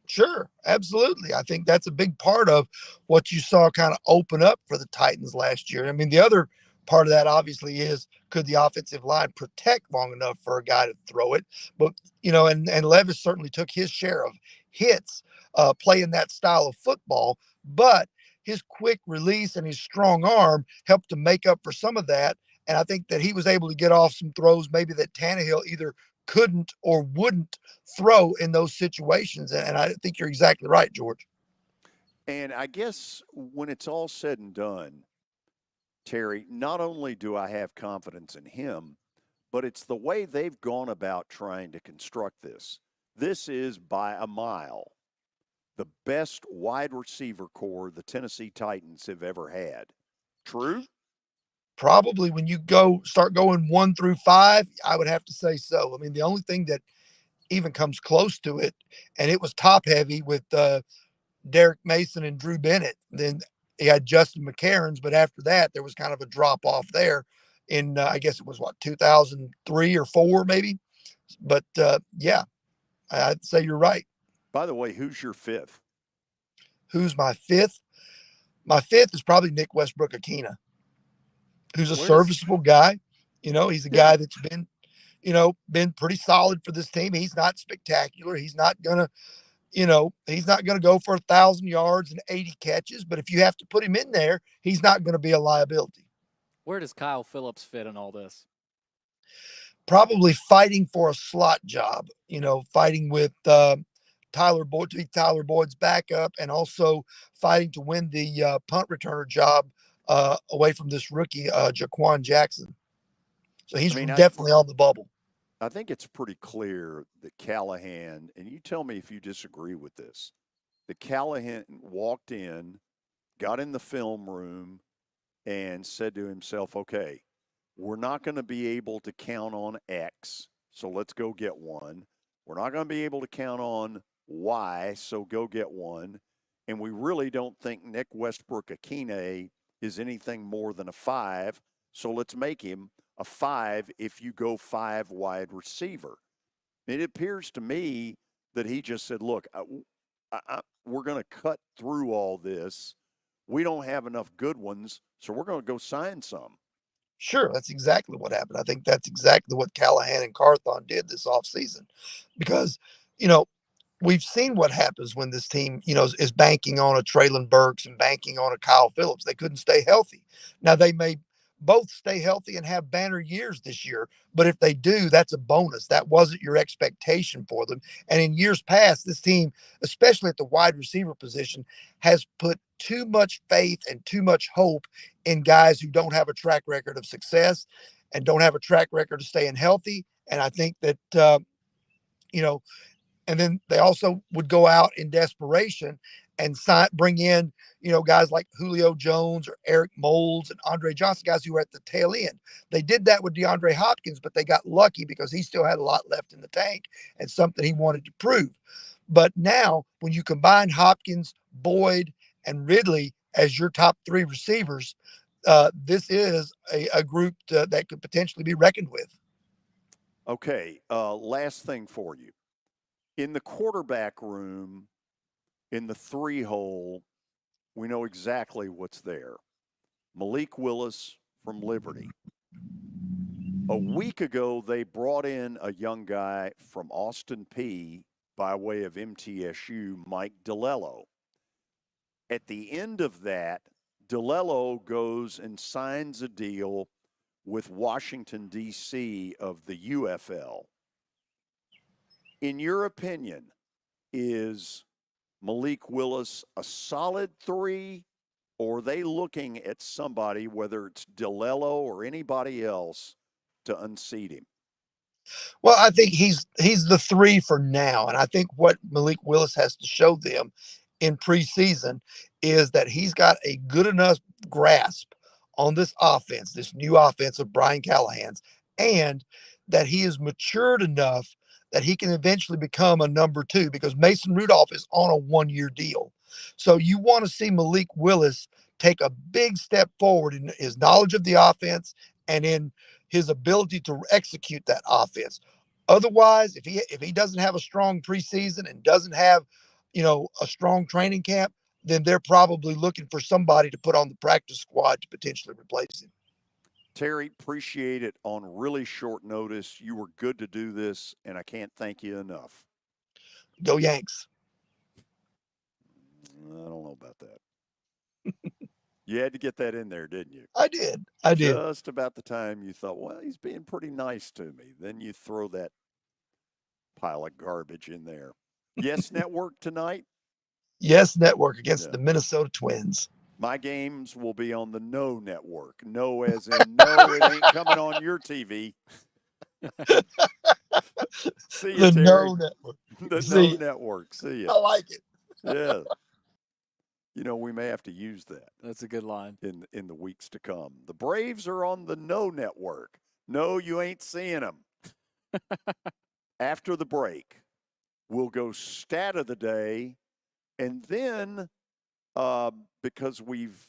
[SPEAKER 7] Sure, absolutely. I think that's a big part of what you saw kind of open up for the Titans last year. I mean, the other part of that obviously is, could the offensive line protect long enough for a guy to throw it? But, and Levis certainly took his share of hits playing that style of football, but his quick release and his strong arm helped to make up for some of that. And I think that he was able to get off some throws maybe that Tannehill either couldn't or wouldn't throw in those situations. And I think you're exactly right, George.
[SPEAKER 2] And I guess when it's all said and done, Terry, not only do I have confidence in him, but it's the way they've gone about trying to construct this. This is by a mile the best wide receiver core the Tennessee Titans have ever had. True?
[SPEAKER 7] Probably when you start going 1 through 5, I would have to say so. I mean, the only thing that even comes close to it, and it was top heavy with Derek Mason and Drew Bennett. Then he had Justin McCarron's, but after that, there was kind of a drop off there in, I guess it was 2003 or 4 maybe. But yeah, I'd say you're right.
[SPEAKER 2] By the way, who's your fifth?
[SPEAKER 7] Who's my fifth? My fifth is probably Nick Westbrook-Akina, who's a serviceable guy. He's a guy that's been pretty solid for this team. He's not spectacular. He's not going to go for 1,000 yards and 80 catches, but if you have to put him in there, he's not going to be a liability.
[SPEAKER 3] Where does Kyle Phillips fit in all this?
[SPEAKER 7] Probably fighting for a slot job, fighting with Tyler Boyd to be Tyler Boyd's backup, and also fighting to win the punt returner job away from this rookie, Jaquan Jackson. So he's definitely on the bubble.
[SPEAKER 2] I think it's pretty clear that Callahan, and you tell me if you disagree with this, that Callahan walked in, got in the film room, and said to himself, okay, we're not going to be able to count on X, so let's go get one. We're not going to be able to count on Y, so go get one. And we really don't think Nick Westbrook-Akina is anything more than a 5, so let's make him a 5 if you go 5 wide receiver. It appears to me that he just said, look, we're going to cut through all this. We don't have enough good ones, so we're going to go sign some.
[SPEAKER 7] Sure, that's exactly what happened. I think that's exactly what Callahan and Carthon did this offseason because, we've seen what happens when this team, is banking on a Traylon Burks and banking on a Kyle Phillips. They couldn't stay healthy. Now, they may both stay healthy and have banner years this year, but if they do, that's a bonus. That wasn't your expectation for them. And in years past, this team, especially at the wide receiver position, has put too much faith and too much hope in guys who don't have a track record of success and don't have a track record of staying healthy. And I think that, and then they also would go out in desperation and bring in, guys like Julio Jones or Eric Moulds and Andre Johnson, guys who were at the tail end. They did that with DeAndre Hopkins, but they got lucky because he still had a lot left in the tank and something he wanted to prove. But now when you combine Hopkins, Boyd, and Ridley as your top 3 receivers, this is a group that could potentially be reckoned with.
[SPEAKER 2] Okay, last thing for you. In the quarterback room, in the 3-hole, we know exactly what's there. Malik Willis from Liberty. A week ago, they brought in a young guy from Austin Peay by way of MTSU, Mike DiLello. At the end of that, DiLello goes and signs a deal with Washington, D.C. of the UFL. In your opinion, is Malik Willis a solid 3, or are they looking at somebody, whether it's DiLello or anybody else, to unseat him?
[SPEAKER 7] Well, I think he's the 3 for now. And I think what Malik Willis has to show them in preseason is that he's got a good enough grasp on this offense, this new offense of Brian Callahan's, and that he is matured enough that he can eventually become a number 2 because Mason Rudolph is on a 1-year deal. So you want to see Malik Willis take a big step forward in his knowledge of the offense and in his ability to execute that offense. Otherwise, if he doesn't have a strong preseason and doesn't have, a strong training camp, then they're probably looking for somebody to put on the practice squad to potentially replace him.
[SPEAKER 2] Terry, appreciate it on really short notice. You were good to do this, and I can't thank you enough.
[SPEAKER 7] Go Yanks.
[SPEAKER 2] know about that. You had to get that in there, didn't you?
[SPEAKER 7] I did. I did.
[SPEAKER 2] Just about the time you thought, well, he's being pretty nice to me. Then you throw that pile of garbage in there. Yes Network tonight?
[SPEAKER 7] Yes Network against the Minnesota Twins.
[SPEAKER 2] My games will be on the No Network. No as in no, it ain't coming on your TV. See you,
[SPEAKER 7] The
[SPEAKER 2] Terry.
[SPEAKER 7] No Network.
[SPEAKER 2] The
[SPEAKER 7] See,
[SPEAKER 2] No Network. See you.
[SPEAKER 7] I like it.
[SPEAKER 2] Yeah. You know, we may have to use that.
[SPEAKER 3] That's a good line.
[SPEAKER 2] In the weeks to come. The Braves are on the No Network. No, you ain't seeing them. After the break, we'll go stat of the day, and then because we've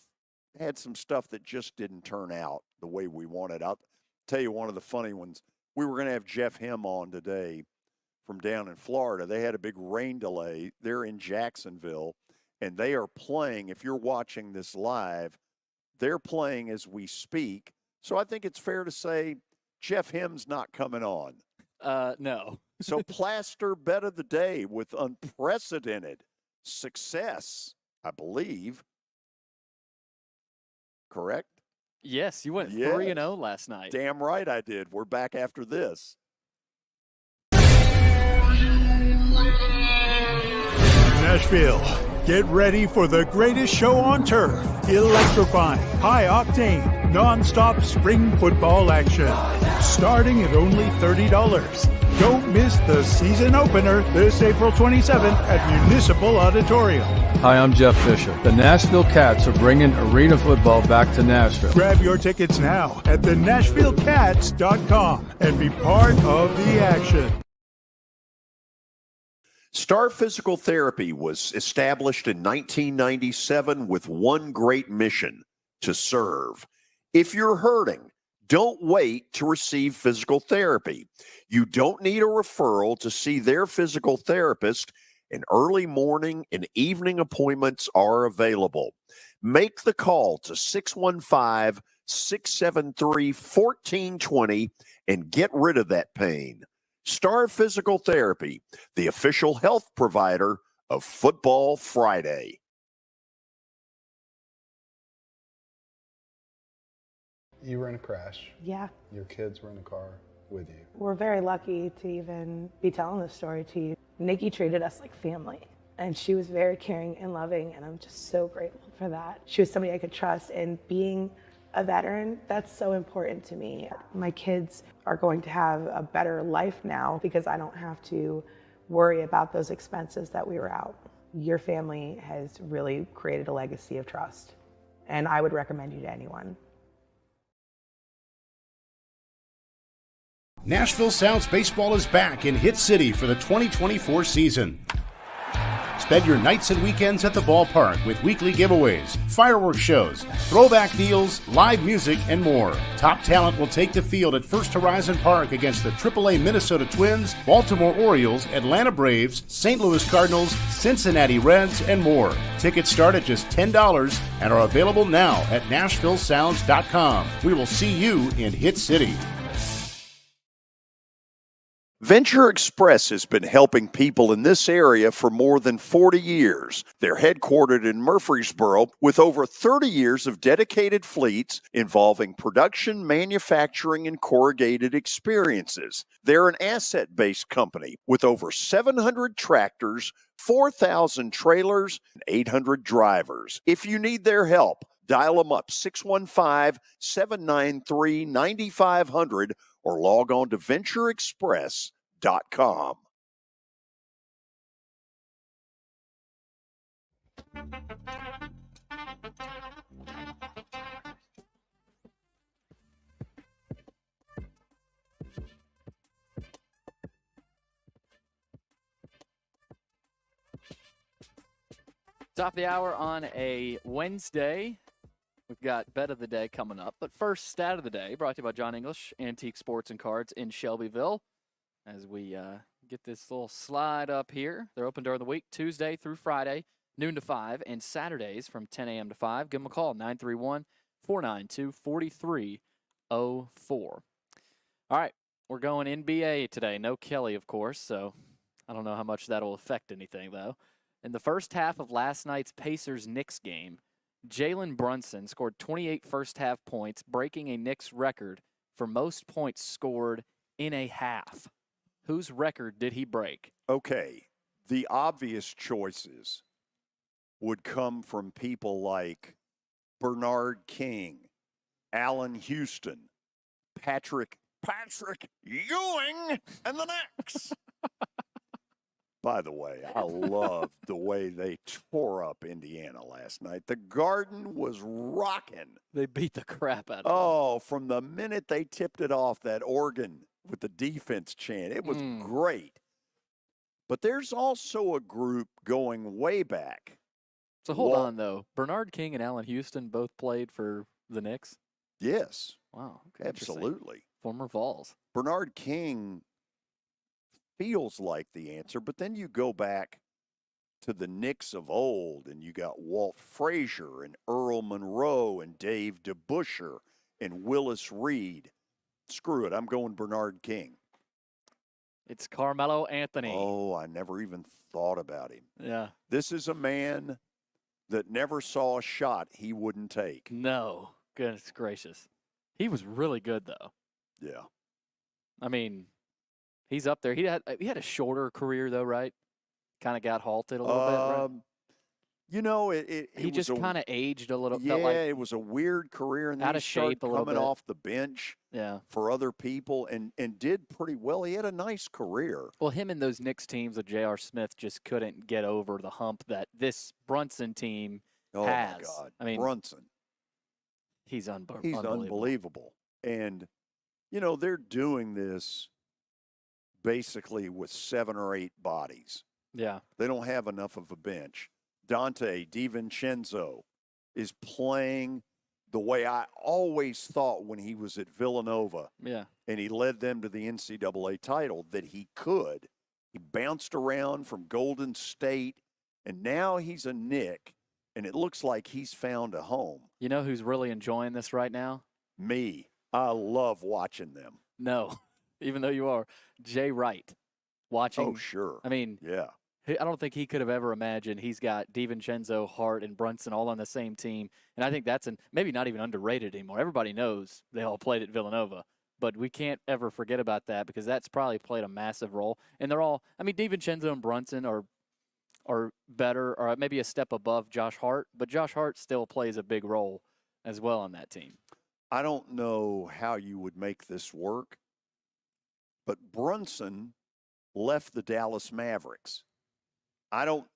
[SPEAKER 2] had some stuff that just didn't turn out the way we wanted. I'll tell you one of the funny ones. We were going to have Jeff Hem on today from down in Florida. They had a big rain delay. They're in Jacksonville, and they are playing. If you're watching this live, they're playing as we speak. So I think it's fair to say Jeff Hem's not coming on.
[SPEAKER 3] No.
[SPEAKER 2] So plaster bet of the day with unprecedented success, I believe. Correct?
[SPEAKER 3] Yes, you went
[SPEAKER 2] Yes.
[SPEAKER 3] 3-0 last night.
[SPEAKER 2] Damn right I did. We're back after this.
[SPEAKER 9] Nashville, get ready for the greatest show on turf. Electrifying, high-octane, non-stop spring football action. Starting at only $30. Don't miss the season opener this April 27th at Municipal Auditorium.
[SPEAKER 10] Hi, I'm Jeff Fisher. The Nashville Cats are bringing arena football back to Nashville.
[SPEAKER 9] Grab your tickets now at thenashvillecats.com and be part of the action.
[SPEAKER 2] Star Physical Therapy was established in 1997 with one great mission: to serve. If you're hurting, don't wait to receive physical therapy. You don't need a referral to see their physical therapist, and early morning and evening appointments are available. Make the call to 615-673-1420 and get rid of that pain. Star Physical Therapy, the official health provider of Football Friday.
[SPEAKER 5] You were in a crash.
[SPEAKER 11] Yeah.
[SPEAKER 5] Your kids were in the car with you.
[SPEAKER 11] We're very lucky to even be telling this story to you. Nikki treated us like family, and she was very caring and loving, and I'm just so grateful for that. She was somebody I could trust, and being a veteran, that's so important to me. My kids are going to have a better life now because I don't have to worry about those expenses that we were out. Your family has really created a legacy of trust, and I would recommend you to anyone.
[SPEAKER 12] Nashville Sounds Baseball is back in Hit City for the 2024 season. Spend your nights and weekends at the ballpark with weekly giveaways, fireworks shows, throwback deals, live music, and more. Top talent will take the field at First Horizon Park against the AAA Minnesota Twins, Baltimore Orioles, Atlanta Braves, St. Louis Cardinals, Cincinnati Reds, and more. Tickets start at just $10 and are available now at NashvilleSounds.com. We will see you in Hit City.
[SPEAKER 2] Venture Express has been helping people in this area for more than 40 years. They're headquartered in Murfreesboro with over 30 years of dedicated fleets involving production, manufacturing, and corrugated experiences. They're an asset-based company with over 700 tractors, 4,000 trailers, and 800 drivers. If you need their help, dial them up 615-793-9500 or log on to ventureexpress.com.
[SPEAKER 3] Top of the hour on a Wednesday. We've got Bet of the Day coming up. But first, Stat of the Day, brought to you by John English, Antique Sports and Cards in Shelbyville. As we get this little slide up here. They're open during the week, Tuesday through Friday, noon to 5, and Saturdays from 10 a.m. to 5. Give them a call, 931-492-4304. All right, we're going NBA today. No Kelly, of course, so I don't know how much that will affect anything, though. In the first half of last night's Pacers-Knicks game, Jalen Brunson scored 28 first-half points, breaking a Knicks record for most points scored in a half. Whose record did he break?
[SPEAKER 2] Okay, the obvious choices would come from people like Bernard King, Allen Houston, Patrick Ewing, and the Knicks. By the way, I loved the way they tore up Indiana last night. The Garden was rocking.
[SPEAKER 3] They beat the crap out of them.
[SPEAKER 2] Oh, from the minute they tipped it off, that organ with the defense chant, it was great. But there's also a group going way back.
[SPEAKER 3] So hold on, though. Bernard King and Allen Houston both played for the Knicks?
[SPEAKER 2] Yes.
[SPEAKER 3] Wow. Okay,
[SPEAKER 2] absolutely.
[SPEAKER 3] Former Vols.
[SPEAKER 2] Bernard King feels like the answer, but then you go back to the Knicks of old, and you got Walt Frazier and Earl Monroe and Dave DeBusschere and Willis Reed. Screw it. I'm going Bernard King.
[SPEAKER 3] It's Carmelo Anthony.
[SPEAKER 2] Oh, I never even thought about him.
[SPEAKER 3] Yeah.
[SPEAKER 2] This is a man that never saw a shot he wouldn't take.
[SPEAKER 3] No. Goodness gracious. He was really good, though.
[SPEAKER 2] Yeah.
[SPEAKER 3] I mean, he's up there. He had a shorter career, though, right? Kind of got halted a little bit, right?
[SPEAKER 2] You know,
[SPEAKER 3] he just kind of aged a little.
[SPEAKER 2] Yeah,
[SPEAKER 3] felt like
[SPEAKER 2] it was a weird career, and then
[SPEAKER 3] out
[SPEAKER 2] he
[SPEAKER 3] of shape
[SPEAKER 2] started
[SPEAKER 3] a little
[SPEAKER 2] coming
[SPEAKER 3] bit.
[SPEAKER 2] off the bench
[SPEAKER 3] Yeah.
[SPEAKER 2] for other people and did pretty well. He had a nice career.
[SPEAKER 3] Well, him and those Knicks teams with J.R. Smith just couldn't get over the hump that this Brunson team
[SPEAKER 2] Oh,
[SPEAKER 3] has.
[SPEAKER 2] my God.
[SPEAKER 3] I mean,
[SPEAKER 2] Brunson.
[SPEAKER 3] He's
[SPEAKER 2] He's
[SPEAKER 3] unbelievable.
[SPEAKER 2] unbelievable. And, you know, they're doing this basically with 7 or 8 bodies.
[SPEAKER 3] Yeah.
[SPEAKER 2] They don't have enough of a bench. Duante DiVincenzo is playing the way I always thought when he was at Villanova.
[SPEAKER 3] Yeah.
[SPEAKER 2] And he led them to the NCAA title that he could. He bounced around from Golden State, and now he's a Knick, and it looks like he's found a home.
[SPEAKER 3] You know who's really enjoying this right now?
[SPEAKER 2] Me. I love watching them.
[SPEAKER 3] No, even though you are. Jay Wright watching.
[SPEAKER 2] Oh, sure.
[SPEAKER 3] I mean,
[SPEAKER 2] yeah.
[SPEAKER 3] I don't think he could have ever imagined he's got DiVincenzo, Hart, and Brunson all on the same team. And I think that's maybe not even underrated anymore. Everybody knows they all played at Villanova. But we can't ever forget about that because that's probably played a massive role. And they're all, I mean, DiVincenzo and Brunson are better or maybe a step above Josh Hart. But Josh Hart still plays a big role as well on that team.
[SPEAKER 2] I don't know how you would make this work, but Brunson left the Dallas Mavericks. I don't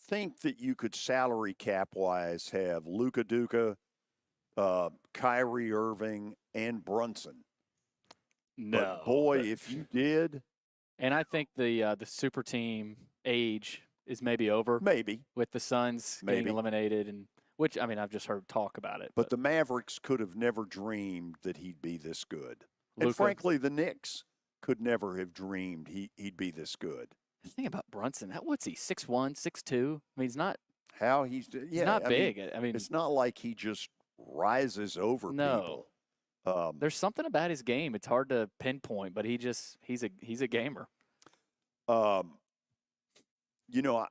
[SPEAKER 2] think that you could salary cap-wise have Luka Duka, Kyrie Irving, and Brunson.
[SPEAKER 3] No.
[SPEAKER 2] But boy, if you did.
[SPEAKER 3] And I think the super team age is maybe over.
[SPEAKER 2] Maybe.
[SPEAKER 3] With the Suns getting eliminated. And which, I mean, I've just heard talk about it.
[SPEAKER 2] But the Mavericks could have never dreamed that he'd be this good.
[SPEAKER 3] Luka.
[SPEAKER 2] And frankly, the Knicks could never have dreamed he'd be this good.
[SPEAKER 3] The thing about Brunson, what's he, 6'1", 6'2"? I mean, he's not.
[SPEAKER 2] How he's
[SPEAKER 3] not big. I mean,
[SPEAKER 2] it's not like he just rises over people.
[SPEAKER 3] There's something about his game. It's hard to pinpoint, but he's a gamer.
[SPEAKER 2] You know,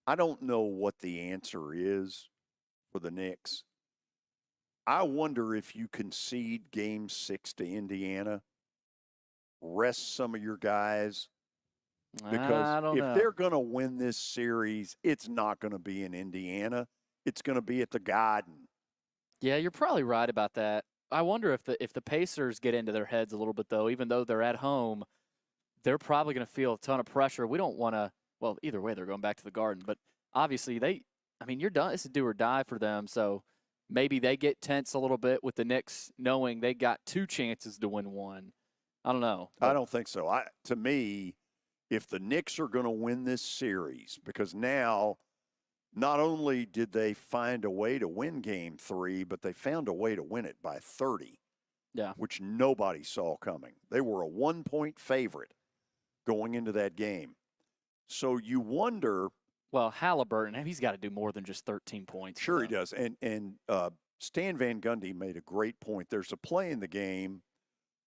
[SPEAKER 2] I don't know what the answer is for the Knicks. I wonder if you concede Game 6 to Indiana, rest some of your guys. Because if they're going to win this series, it's not going to be in Indiana. It's going to be at the Garden.
[SPEAKER 3] Yeah, you're probably right about that. I wonder if the Pacers get into their heads a little bit, though. Even though they're at home, they're probably going to feel a ton of pressure. We don't want to – well, either way, they're going back to the Garden. But obviously, you're done. It's a do or die for them. So maybe they get tense a little bit with the Knicks knowing they got 2 chances to win 1. I don't know.
[SPEAKER 2] I don't think so. To me – if the Knicks are going to win this series, because now not only did they find a way to win Game 3, but they found a way to win it by 30, which nobody saw coming. They were a 1-point favorite going into that game. So you wonder.
[SPEAKER 3] Well, Halliburton, he's got to do more than just 13 points.
[SPEAKER 2] Sure he does. And Stan Van Gundy made a great point. There's a play in the game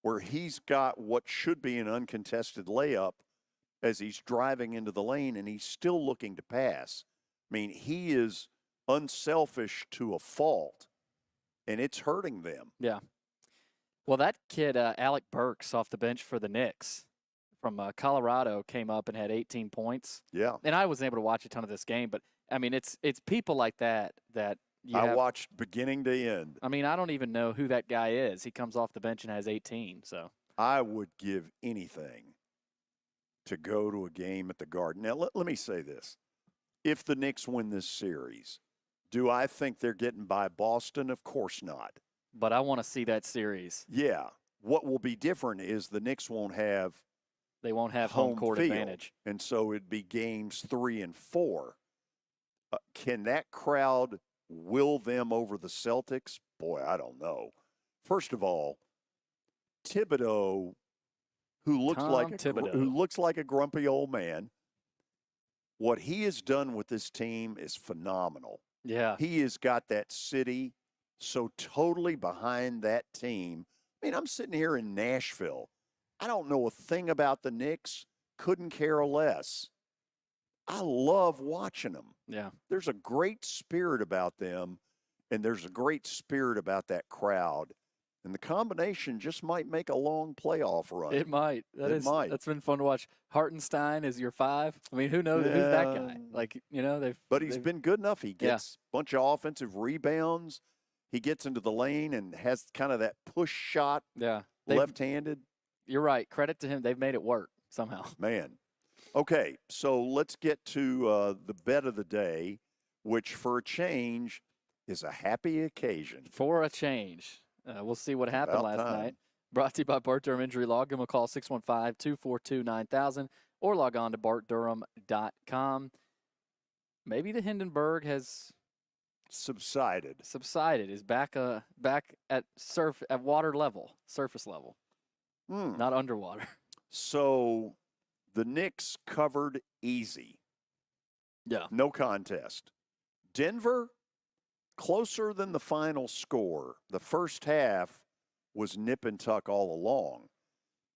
[SPEAKER 2] where he's got what should be an uncontested layup, as he's driving into the lane, and he's still looking to pass. I mean, he is unselfish to a fault, and it's hurting them.
[SPEAKER 3] Yeah. Well, that kid, Alec Burks, off the bench for the Knicks from Colorado, came up and had 18 points.
[SPEAKER 2] Yeah.
[SPEAKER 3] And I wasn't able to watch a ton of this game, but, I mean, it's people like that
[SPEAKER 2] I watched beginning to end.
[SPEAKER 3] I mean, I don't even know who that guy is. He comes off the bench and has 18, so.
[SPEAKER 2] I would give anything to go to a game at the Garden. Now, let me say this. If the Knicks win this series, do I think they're getting by Boston? Of course not.
[SPEAKER 3] But I want to see that series.
[SPEAKER 2] Yeah. What will be different is the Knicks won't have
[SPEAKER 3] home court
[SPEAKER 2] field,
[SPEAKER 3] advantage.
[SPEAKER 2] And so it'd be games 3 and 4. Can that crowd will them over the Celtics? Boy, I don't know. First of all, Thibodeau, who looks like a grumpy old man, what he has done with this team is phenomenal.
[SPEAKER 3] Yeah.
[SPEAKER 2] He has got that city so totally behind that team. I mean, I'm sitting here in Nashville. I don't know a thing about the Knicks, couldn't care less. I love watching them.
[SPEAKER 3] Yeah.
[SPEAKER 2] There's a great spirit about them, and there's a great spirit about that crowd. And the combination just might make a long playoff run.
[SPEAKER 3] It might. That's been fun to watch. Hartenstein is your 5. I mean, who knows who's that guy? Like,
[SPEAKER 2] But he's been good enough. He gets a bunch of offensive rebounds. He gets into the lane and has kind of that push shot.
[SPEAKER 3] Yeah.
[SPEAKER 2] Left-handed.
[SPEAKER 3] You're right. Credit to him. They've made it work somehow.
[SPEAKER 2] Man. Okay, so let's get to the bet of the day, which for a change is a happy occasion.
[SPEAKER 3] For a change. We'll see what happened last night. Brought to you by Bart Durham Injury Law. Give them a call, 615-242-9000, or log on to bartdurham.com. Maybe the Hindenburg has
[SPEAKER 2] subsided.
[SPEAKER 3] Is back at water level, surface level, not underwater.
[SPEAKER 2] So the Knicks covered easy.
[SPEAKER 3] Yeah.
[SPEAKER 2] No contest. Denver, closer than the final score. The first half was nip and tuck all along.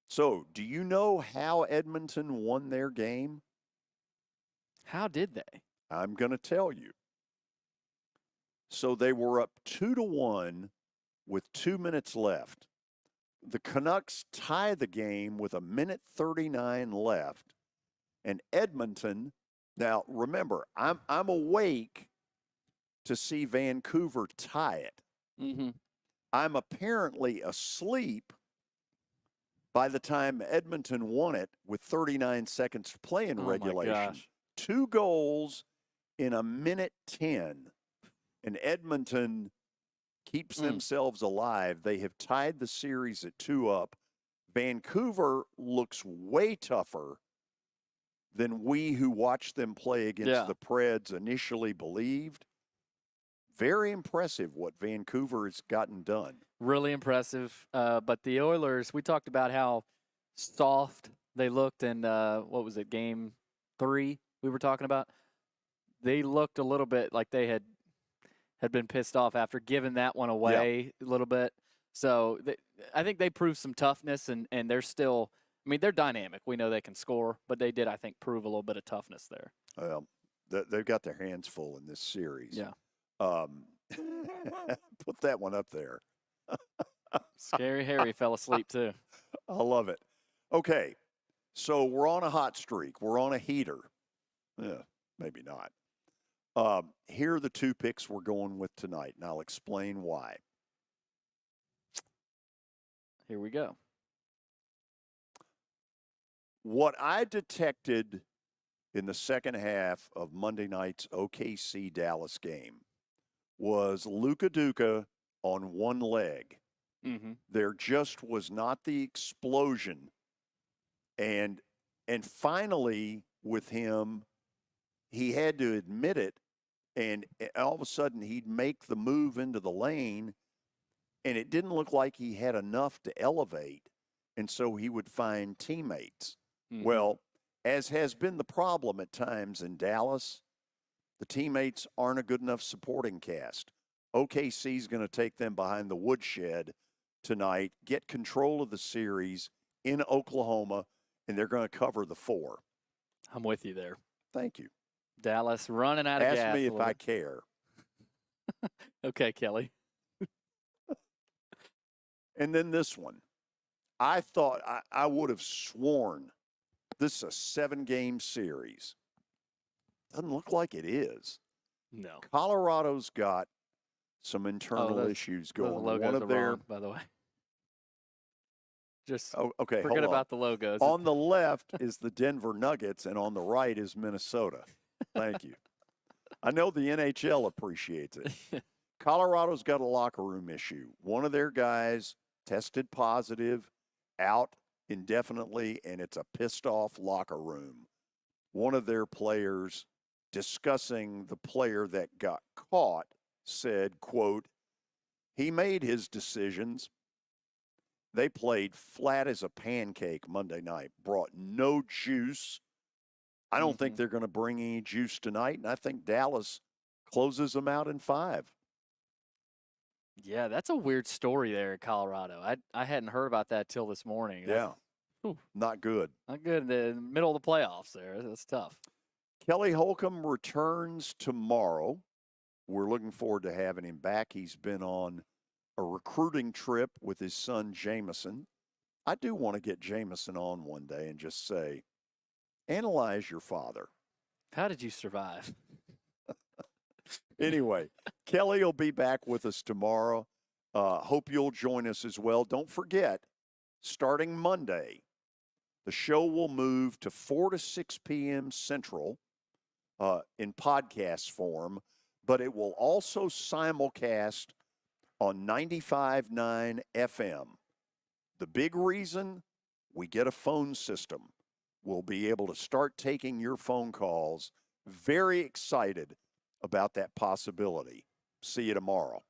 [SPEAKER 2] So, do you know how Edmonton won their game?
[SPEAKER 3] How did they?
[SPEAKER 2] I'm going to tell you. So, they were up 2-1 with 2 minutes left. The Canucks tie the game with 1:39 left. And Edmonton, now remember, I'm awake to see Vancouver tie it.
[SPEAKER 3] Mm-hmm.
[SPEAKER 2] I'm apparently asleep by the time Edmonton won it with 39 seconds to play in regulation.
[SPEAKER 3] My gosh.
[SPEAKER 2] 2 goals in 1:10. And Edmonton keeps themselves alive. They have tied the series at 2-up. Vancouver looks way tougher than we who watched them play against the Preds initially believed. Very impressive what Vancouver has gotten done.
[SPEAKER 3] Really impressive. But the Oilers, we talked about how soft they looked in, what was it, Game 3 we were talking about? They looked a little bit like they had been pissed off after giving that one away a little bit. So I think they proved some toughness, and they're still – I mean, they're dynamic. We know they can score, but they did, I think, prove a little bit of toughness there.
[SPEAKER 2] Well, they've got their hands full in this series.
[SPEAKER 3] Yeah.
[SPEAKER 2] Put that one up there.
[SPEAKER 3] Scary Harry fell asleep too.
[SPEAKER 2] I love it. Okay, so we're on a hot streak. We're on a heater. Yeah, maybe not. Here are the 2 picks we're going with tonight, and I'll explain why.
[SPEAKER 3] Here we go.
[SPEAKER 2] What I detected in the second half of Monday night's OKC Dallas game was Luka Duka on one leg.
[SPEAKER 3] Mm-hmm.
[SPEAKER 2] There just was not the explosion. And finally, with him, he had to admit it, and all of a sudden he'd make the move into the lane, and it didn't look like he had enough to elevate, and so he would find teammates.
[SPEAKER 3] Mm-hmm.
[SPEAKER 2] Well, as has been the problem at times in Dallas, the teammates aren't a good enough supporting cast. OKC's going to take them behind the woodshed tonight, get control of the series in Oklahoma, and they're going to cover the 4.
[SPEAKER 3] I'm with you there.
[SPEAKER 2] Thank you.
[SPEAKER 3] Dallas running out of gas.
[SPEAKER 2] Ask me
[SPEAKER 3] a
[SPEAKER 2] if
[SPEAKER 3] little
[SPEAKER 2] I
[SPEAKER 3] bit.
[SPEAKER 2] care.
[SPEAKER 3] Okay, Kelly.
[SPEAKER 2] And then this one. I thought I would have sworn this is a 7-game series. Doesn't look like it is.
[SPEAKER 3] No.
[SPEAKER 2] Colorado's got some internal issues going.
[SPEAKER 3] Those logos
[SPEAKER 2] One of
[SPEAKER 3] are
[SPEAKER 2] their,
[SPEAKER 3] wrong, by the way. Just
[SPEAKER 2] okay,
[SPEAKER 3] forget
[SPEAKER 2] hold
[SPEAKER 3] about the logos.
[SPEAKER 2] On the left is the Denver Nuggets, and on the right is Minnesota. Thank you. I know the NHL appreciates it. Colorado's got a locker room issue. One of their guys tested positive, out indefinitely, and it's a pissed-off locker room. One of their players, discussing the player that got caught, said, quote, he made his decisions. They played flat as a pancake Monday night, brought no juice. I don't think they're going to bring any juice tonight, and I think Dallas closes them out in 5.
[SPEAKER 3] Yeah, that's a weird story there in Colorado. I hadn't heard about that till this morning.
[SPEAKER 2] Yeah, not good.
[SPEAKER 3] Not good in the middle of the playoffs there. That's tough.
[SPEAKER 2] Kelly Holcomb returns tomorrow. We're looking forward to having him back. He's been on a recruiting trip with his son, Jameson. I do want to get Jameson on one day and just say, analyze your father.
[SPEAKER 3] How did you survive?
[SPEAKER 2] Anyway, Kelly will be back with us tomorrow. Hope you'll join us as well. Don't forget, starting Monday, the show will move to 4 to 6 p.m. Central in podcast form, but it will also simulcast on 95.9 FM. The big reason, we get a phone system. We'll be able to start taking your phone calls. Very excited about that possibility. See you tomorrow.